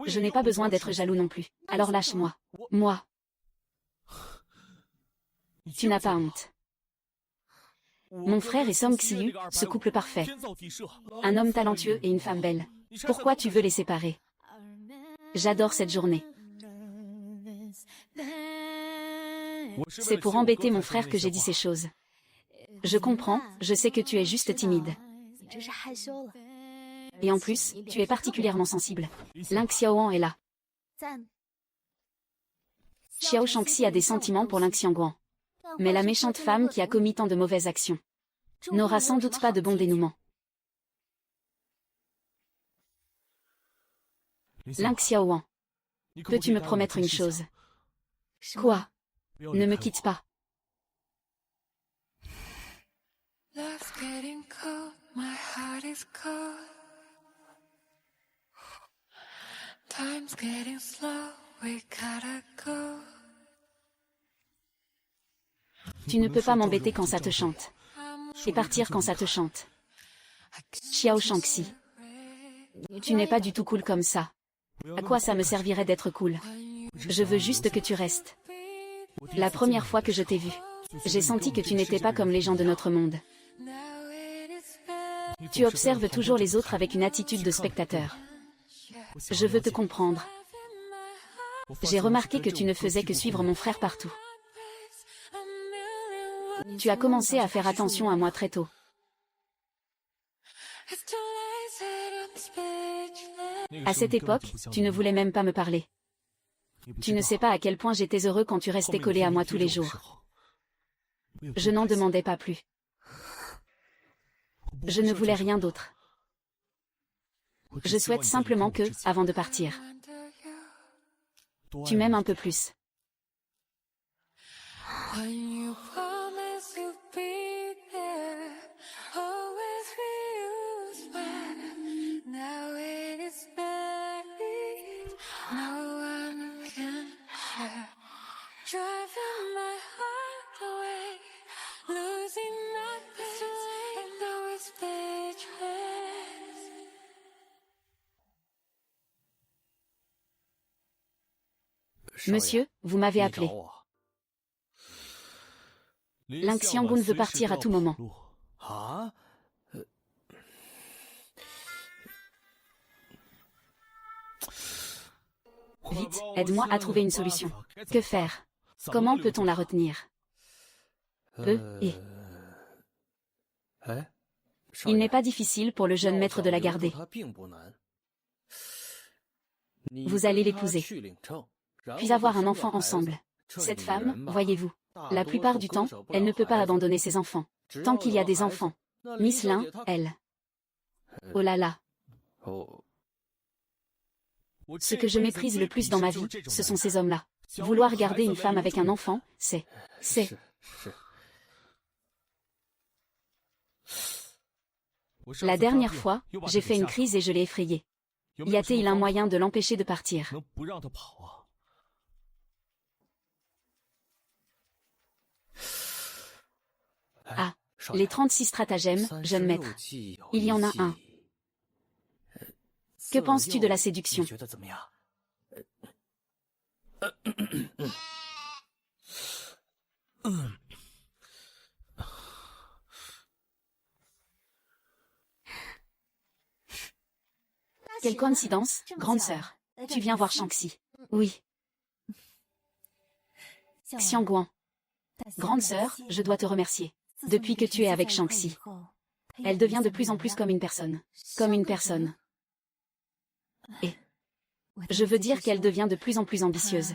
Je n'ai pas besoin d'être jaloux non plus. Alors lâche-moi. Moi. Tu n'as pas honte. Mon frère et Song Xiu, ce couple parfait. Un homme talentueux et une femme belle. Pourquoi tu veux les séparer? J'adore cette journée. C'est pour embêter mon frère que j'ai dit ces choses. Je comprends, je sais que tu es juste timide. Et en plus, tu es particulièrement sensible. Ling Xiaoan est là. Xiao Shangxi a des sentiments pour Ling Xiangguan. Mais la méchante femme qui a commis tant de mauvaises actions n'aura sans doute pas de bon dénouement. Ling Xiaoan, peux-tu me promettre une chose? Quoi? Ne me quitte pas. Love's getting cold, my heart is cold. Time's getting slow, we gotta go. Tu ne peux pas m'embêter quand ça te chante. Et partir quand ça te chante. Xiao Shangxi. Tu n'es pas du tout cool comme ça. À quoi ça me servirait d'être cool? Je veux juste que tu restes. La première fois que je t'ai vu, j'ai senti que tu n'étais pas comme les gens de notre monde. Tu observes toujours les autres avec une attitude de spectateur. Je veux te comprendre. J'ai remarqué que tu ne faisais que suivre mon frère partout. Tu as commencé à faire attention à moi très tôt. À cette époque, tu ne voulais même pas me parler. Tu ne sais pas à quel point j'étais heureux quand tu restais collé à moi tous les jours. Je n'en demandais pas plus. Je ne voulais rien d'autre. Je souhaite simplement que, avant de partir, tu m'aimes un peu plus. When you promise you'll be there, always be you swear. Now it is buried, no one can share. Driving my heart away, losing my peace, and now it's speechless. Monsieur, vous m'avez appelé. Ling Xiangguan veut partir à tout moment. Vite, aide-moi à trouver une solution. Que faire? Comment peut-on la retenir? Il n'est pas difficile pour le jeune maître de la garder. Vous allez l'épouser. Puis avoir un enfant ensemble. Cette femme, voyez-vous, la plupart du temps, elle ne peut pas abandonner ses enfants. Tant qu'il y a des enfants. Miss Lin, elle. Oh là là. Ce que je méprise le plus dans ma vie, ce sont ces hommes-là. Vouloir garder une femme avec un enfant, c'est... La dernière fois, j'ai fait une crise et je l'ai effrayé. Y a-t-il un moyen de l'empêcher de partir? Ah, les 36 stratagèmes, jeune maître. Il y en a un. Que penses-tu de la séduction? Quelle coïncidence, grande sœur. Tu viens voir Shang-Xi. Oui. Xiangguan. Grande sœur, je dois te remercier. Depuis que tu es avec Shang-Xi, elle devient de plus en plus comme une personne. Comme une personne. Et je veux dire qu'elle devient de plus en plus ambitieuse.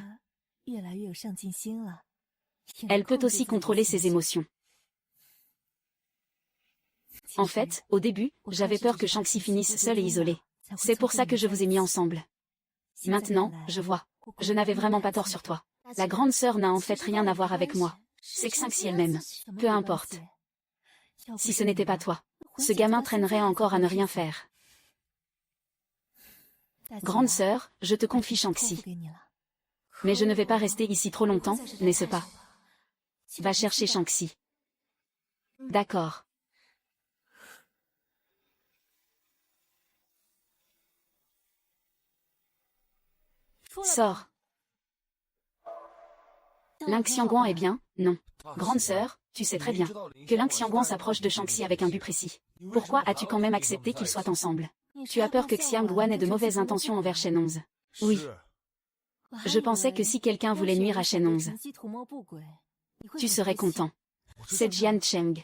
Elle peut aussi contrôler ses émotions. En fait, au début, j'avais peur que Shang-Xi finisse seul et isolé. C'est pour ça que je vous ai mis ensemble. Maintenant, je vois. Je n'avais vraiment pas tort sur toi. La grande sœur n'a en fait rien à voir avec moi. C'est que Shang-Xi elle-même. Peu importe. Si ce n'était pas toi, ce gamin traînerait encore à ne rien faire. Grande sœur, je te confie Shang-Xi. Mais je ne vais pas rester ici trop longtemps, n'est-ce pas? Va chercher Shang-Xi. D'accord. Sors. Xiangguan est bien, non. Grande sœur, tu sais très bien que Xiangguan s'approche de Shang-Xi avec un but précis. Pourquoi as-tu quand même accepté qu'ils soient ensemble? Tu as peur que Xiangguan ait de mauvaises intentions envers Shen 11. Oui. Je pensais que si quelqu'un voulait nuire à Shen 11, tu serais content. C'est Jian Cheng.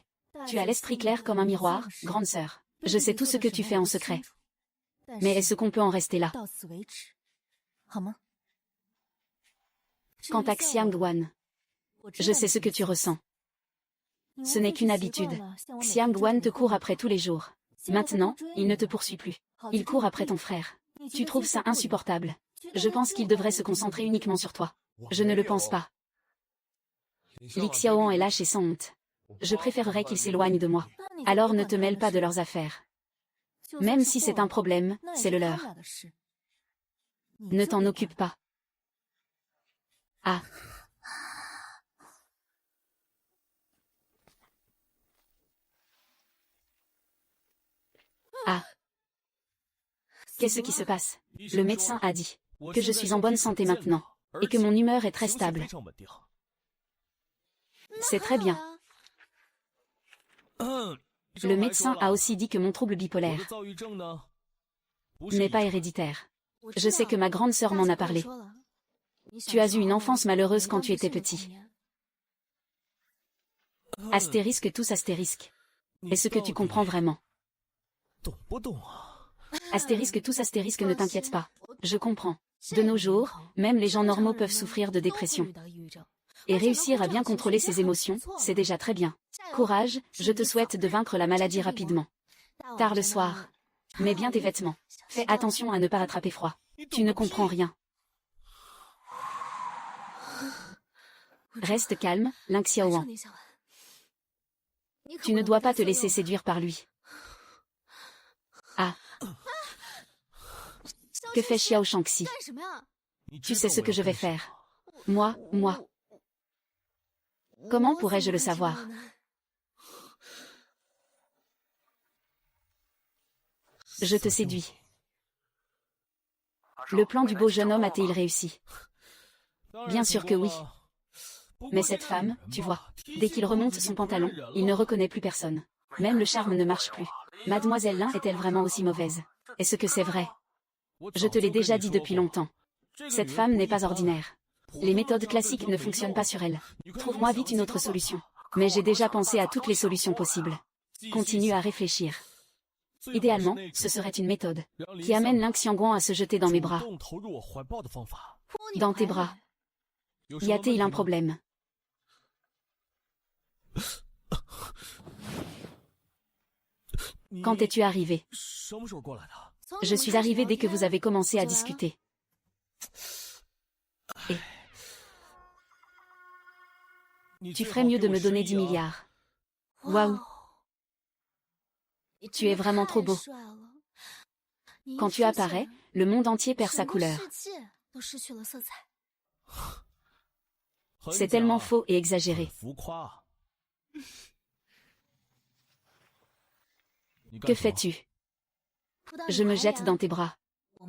Tu as l'esprit clair comme un miroir, grande sœur. Je sais tout ce que tu fais en secret. Mais est-ce qu'on peut en rester là? Quant à Xiangguan, je sais ce que tu ressens. Ce n'est qu'une habitude. Xiangguan te court après tous les jours. Maintenant, il ne te poursuit plus. Il court après ton frère. Tu trouves ça insupportable. Je pense qu'il devrait se concentrer uniquement sur toi. Je ne le pense pas. Li Xiaoan est lâche et sans honte. Je préférerais qu'il s'éloigne de moi. Alors ne te mêle pas de leurs affaires. Même si c'est un problème, c'est le leur. Ne t'en occupe pas. Ah. Ah. Qu'est-ce qui se passe? Le médecin a dit que je suis en bonne santé maintenant, et que mon humeur est très stable. C'est très bien. Le médecin a aussi dit que mon trouble bipolaire n'est pas héréditaire. Je sais que ma grande sœur m'en a parlé. Tu as eu une enfance malheureuse quand tu étais petit. Astérisque tous astérisque. Est-ce que tu comprends vraiment? Astérisque tous astérisque, ne t'inquiète pas. Je comprends. De nos jours, même les gens normaux peuvent souffrir de dépression. Et réussir à bien contrôler ses émotions, c'est déjà très bien. Courage, je te souhaite de vaincre la maladie rapidement. Tard le soir. Mets bien tes vêtements. Fais attention à ne pas attraper froid. Tu ne comprends rien. Reste calme, Xiaoan. Tu ne dois pas te laisser séduire par lui. Ah. Que fait Xiao Shang-Xi? Tu sais ce que je vais faire. Moi. Comment pourrais-je le savoir? Je te séduis. Le plan du beau jeune homme a-t-il réussi? Bien sûr que oui. Mais cette femme, tu vois, dès qu'il remonte son pantalon, il ne reconnaît plus personne. Même le charme ne marche plus. Mademoiselle Lin est-elle vraiment aussi mauvaise? Est-ce que c'est vrai? Je te l'ai déjà dit depuis longtemps. Cette femme n'est pas ordinaire. Les méthodes classiques ne fonctionnent pas sur elle. Trouve-moi vite une autre solution. Mais j'ai déjà pensé à toutes les solutions possibles. Continue à réfléchir. Idéalement, ce serait une méthode qui amène Xiangguan à se jeter dans mes bras. Dans tes bras. Y a-t-il un problème? Quand es-tu arrivé? Je suis arrivé dès que vous avez commencé à discuter. Et tu ferais mieux de me donner 10 milliards. Waouh! Tu es vraiment trop beau. Quand tu apparais, le monde entier perd sa couleur. C'est tellement faux et exagéré. Que fais-tu? Je me jette dans tes bras.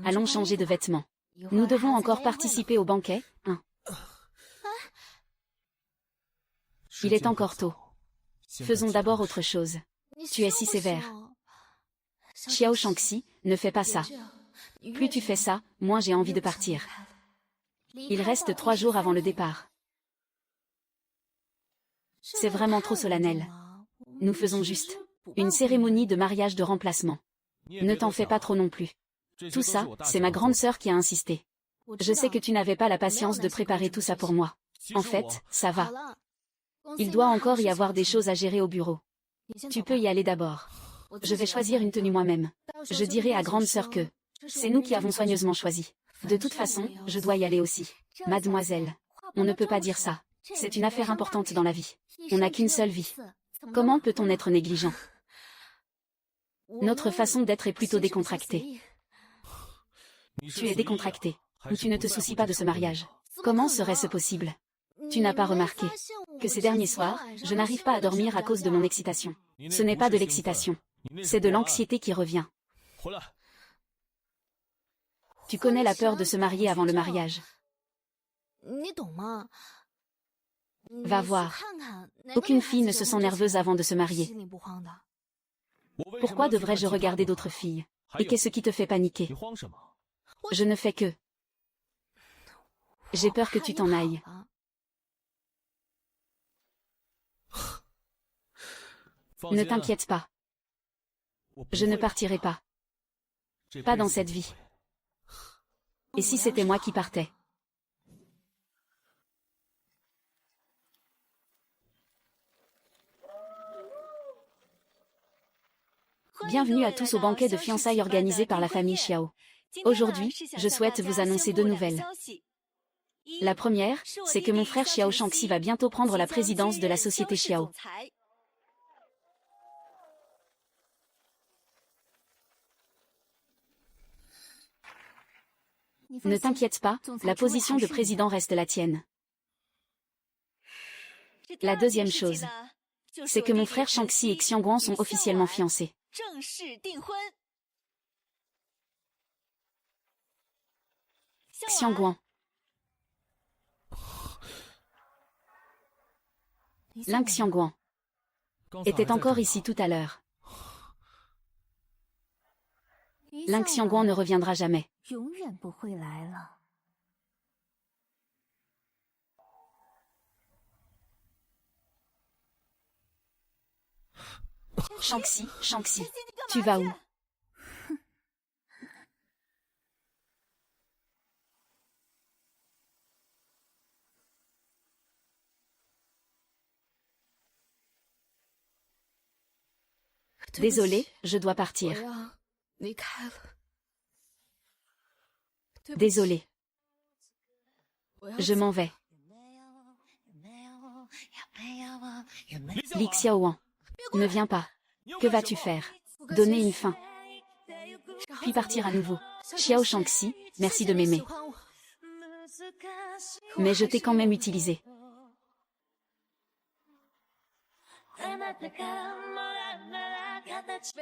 Allons changer de vêtements. Nous devons encore participer au banquet, hein. Il est encore tôt. Faisons d'abord autre chose. Tu es si sévère. Xiao Shangxi, ne fais pas ça. Plus tu fais ça, moins j'ai envie de partir. Il reste 3 jours avant le départ. C'est vraiment trop solennel. Nous faisons juste une cérémonie de mariage de remplacement. Ne t'en fais pas trop non plus. Tout ça, c'est ma grande sœur qui a insisté. Je sais que tu n'avais pas la patience de préparer tout ça pour moi. En fait, ça va. Il doit encore y avoir des choses à gérer au bureau. Tu peux y aller d'abord. Je vais choisir une tenue moi-même. Je dirai à grande sœur que c'est nous qui avons soigneusement choisi. De toute façon, je dois y aller aussi. Mademoiselle, on ne peut pas dire ça. C'est une affaire importante dans la vie. On n'a qu'une seule vie. Comment peut-on être négligent? Notre façon d'être est plutôt décontractée. Tu es décontracté. Ou tu ne te soucies pas de ce mariage. Comment serait-ce possible? Tu n'as pas remarqué que ces derniers soirs, je n'arrive pas à dormir à cause de mon excitation. Ce n'est pas de l'excitation. C'est de l'anxiété qui revient. Tu connais la peur de se marier avant le mariage. Va voir. Aucune fille ne se sent nerveuse avant de se marier. Pourquoi devrais-je regarder d'autres filles? Et qu'est-ce qui te fait paniquer? Je ne fais que... J'ai peur que tu t'en ailles. Ne t'inquiète pas. Je ne partirai pas. Pas dans cette vie. Et si c'était moi qui partais? Bienvenue à tous au banquet de fiançailles organisé par la famille Xiao. Aujourd'hui, je souhaite vous annoncer 2 nouvelles. La première, c'est que mon frère Xiao Shangxi va bientôt prendre la présidence de la société Xiao. Ne t'inquiète pas, la position de président reste la tienne. La deuxième chose, c'est que mon frère Shangxi et Xiangguan sont officiellement fiancés. Xiangguan. Ling Xiangguan était encore ici tout à l'heure. Ling Xiangguan ne reviendra jamais. Shangxi, Shangxi, tu vas où? Désolé, je dois partir. Désolé. Je m'en vais. Li Xiaowan. Ne viens pas. Que vas-tu faire? Donner une fin. Puis partir à nouveau. Xiao Shangxi, merci de m'aimer. Mais je t'ai quand même utilisé.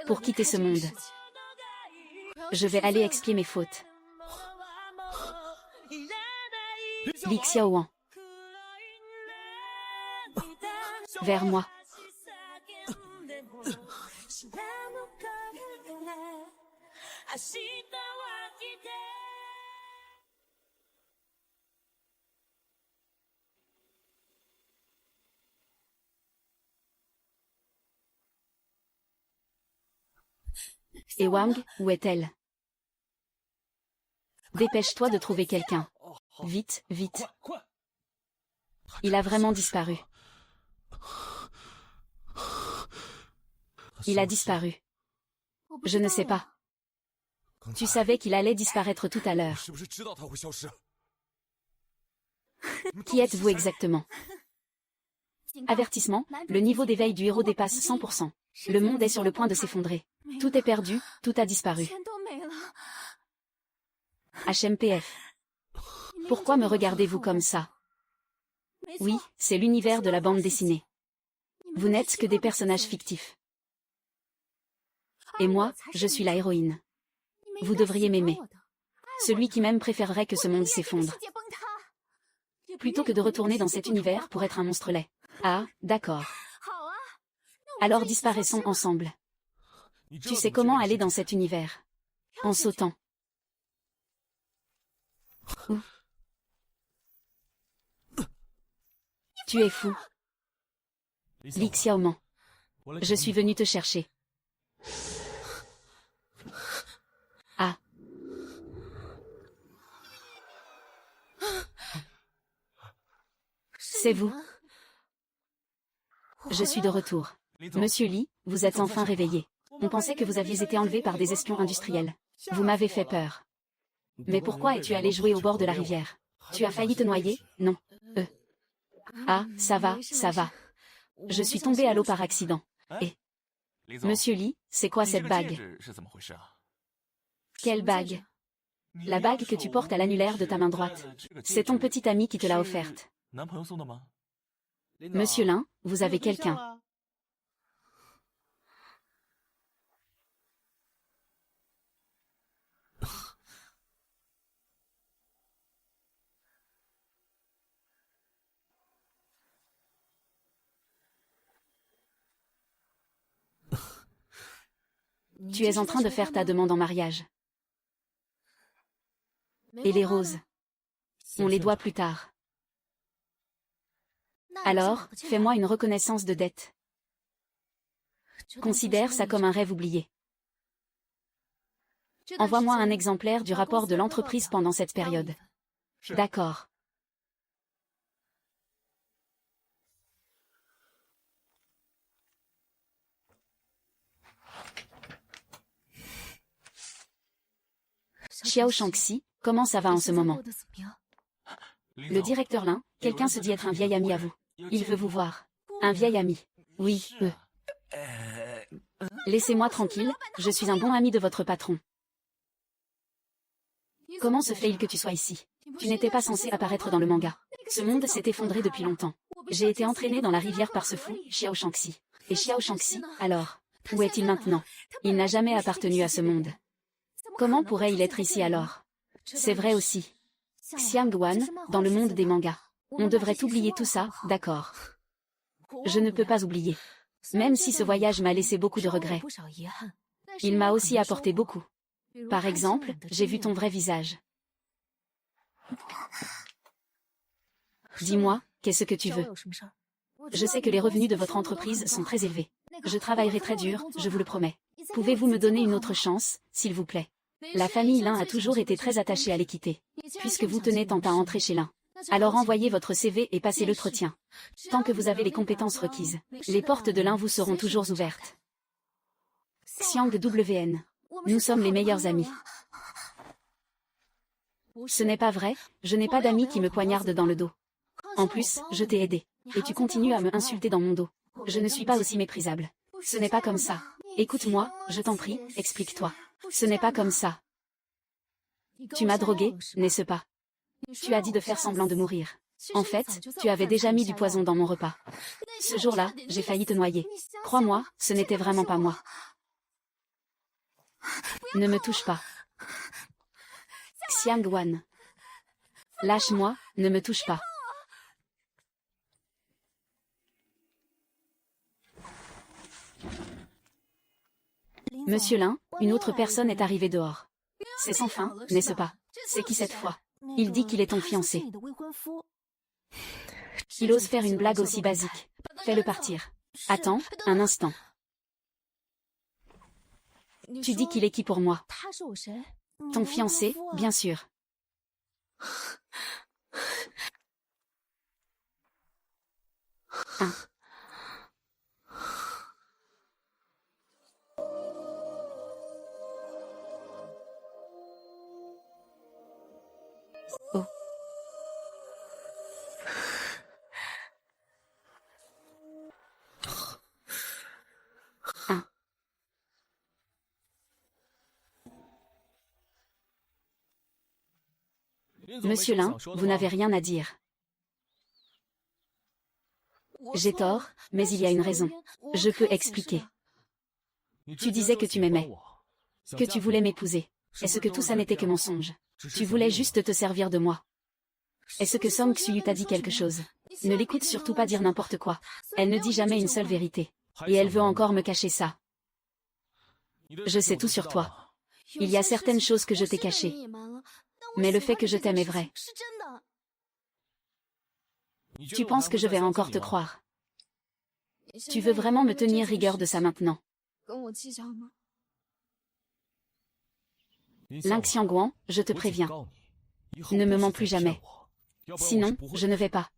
Pour quitter ce monde. Je vais aller expier mes fautes. Li Xiaowan. Vers moi. Et Wang, où est-elle? Dépêche-toi de trouver quelqu'un. Vite, vite. Il a vraiment disparu. Il a disparu. Je ne sais pas. Tu savais qu'il allait disparaître tout à l'heure. Qui êtes-vous exactement? Avertissement, le niveau d'éveil du héros dépasse 100%. Le monde est sur le point de s'effondrer. Tout est perdu, tout a disparu. HMPF. Pourquoi me regardez-vous comme ça? Oui, c'est l'univers de la bande dessinée. Vous n'êtes que des personnages fictifs. Et moi, je suis la héroïne. Vous devriez m'aimer. Celui qui m'aime préférerait que ce monde s'effondre, plutôt que de retourner dans cet univers pour être un monstre laid. Ah, d'accord. Alors disparaissons ensemble. Tu sais comment aller dans cet univers? En sautant. Où? Tu es fou. Li Xiaoman. Je suis venu te chercher. Ah. C'est vous. Je suis de retour. Monsieur Li, vous êtes enfin réveillé. On pensait que vous aviez été enlevé par des espions industriels. Vous m'avez fait peur. Mais pourquoi es-tu allé jouer au bord de la rivière? Tu as failli te noyer? Non. Ah, ça va, ça va. Je suis tombé à l'eau par accident. Et... Monsieur Li, c'est quoi cette bague? Quelle bague? La bague que tu portes à l'annulaire de ta main droite. C'est ton petit ami qui te l'a offerte. Monsieur Lin, vous avez quelqu'un. Tu es en train de faire ta demande en mariage. Et les roses? On les doit plus tard. Alors, fais-moi une reconnaissance de dette. Considère ça comme un rêve oublié. Envoie-moi un exemplaire du rapport de l'entreprise pendant cette période. D'accord. Xiao Shangxi, comment ça va en ce moment? Le directeur Lin, quelqu'un se dit être un vieil ami à vous. Il veut vous voir. Un vieil ami. Oui, Laissez-moi tranquille, je suis un bon ami de votre patron. Comment se fait-il que tu sois ici? Tu n'étais pas censé apparaître dans le manga. Ce monde s'est effondré depuis longtemps. J'ai été entraîné dans la rivière par ce fou, Xiao Shangxi. Et Xiao Shangxi, alors? Où est-il maintenant? Il n'a jamais appartenu à ce monde. Comment pourrait-il être ici alors? C'est vrai aussi. Xiangwan, dans le monde des mangas. On devrait oublier tout ça, d'accord. Je ne peux pas oublier. Même si ce voyage m'a laissé beaucoup de regrets. Il m'a aussi apporté beaucoup. Par exemple, j'ai vu ton vrai visage. Dis-moi, qu'est-ce que tu veux? Je sais que les revenus de votre entreprise sont très élevés. Je travaillerai très dur, je vous le promets. Pouvez-vous me donner une autre chance, s'il vous plaît? La famille Lin a toujours été très attachée à l'équité. Puisque vous tenez tant à entrer chez Lin. Alors envoyez votre CV et passez l'entretien. Tant que vous avez les compétences requises, les portes de Lin vous seront toujours ouvertes. Xiang WN. Nous sommes les meilleurs amis. Ce n'est pas vrai, je n'ai pas d'amis qui me poignardent dans le dos. En plus, je t'ai aidé. Et tu continues à me insulter dans mon dos. Je ne suis pas aussi méprisable. Ce n'est pas comme ça. Écoute-moi, je t'en prie, explique-toi. Ce n'est pas comme ça. Tu m'as drogué, n'est-ce pas? Tu as dit de faire semblant de mourir. En fait, tu avais déjà mis du poison dans mon repas. Ce jour-là, j'ai failli te noyer. Crois-moi, ce n'était vraiment pas moi. Ne me touche pas. Xiangwan. Lâche-moi, ne me touche pas. Monsieur Lin, une autre personne est arrivée dehors. C'est sans fin, n'est-ce pas? C'est qui cette fois? Il dit qu'il est ton fiancé. Il ose faire une blague aussi basique. Fais-le partir. Attends, un instant. Tu dis qu'il est qui pour moi? Ton fiancé, bien sûr. Oh. Monsieur Lin, vous n'avez rien à dire. J'ai tort, mais il y a une raison. Je peux expliquer. Tu disais que tu m'aimais. Que tu voulais m'épouser. Est-ce que tout ça n'était que mensonge? Tu voulais juste te servir de moi. Est-ce que Song Xiu t'a dit quelque chose? Ne l'écoute surtout pas dire n'importe quoi. Elle ne dit jamais une seule vérité. Et elle veut encore me cacher ça. Je sais tout sur toi. Il y a certaines choses que je t'ai cachées. Mais le fait que je t'aime est vrai. Tu penses que je vais encore te croire? Tu veux vraiment me tenir rigueur de ça maintenant? Ling Xiangguan, je te préviens. Ne me mens plus jamais. Sinon, je ne vais pas.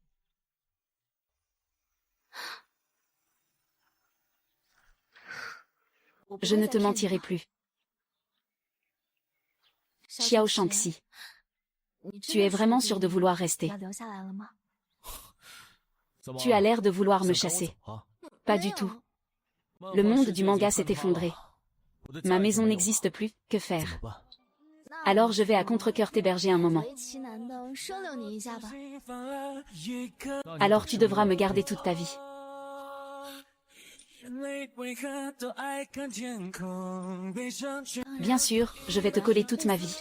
Je ne te mentirai plus. Xiao Shangxi. Tu es vraiment sûr de vouloir rester? Tu as l'air de vouloir me chasser. Pas du tout. Le monde du manga s'est effondré. Ma maison n'existe plus, que faire? Alors je vais à contre-cœur t'héberger un moment. Alors tu devras me garder toute ta vie. Bien sûr, je vais te coller toute ma vie.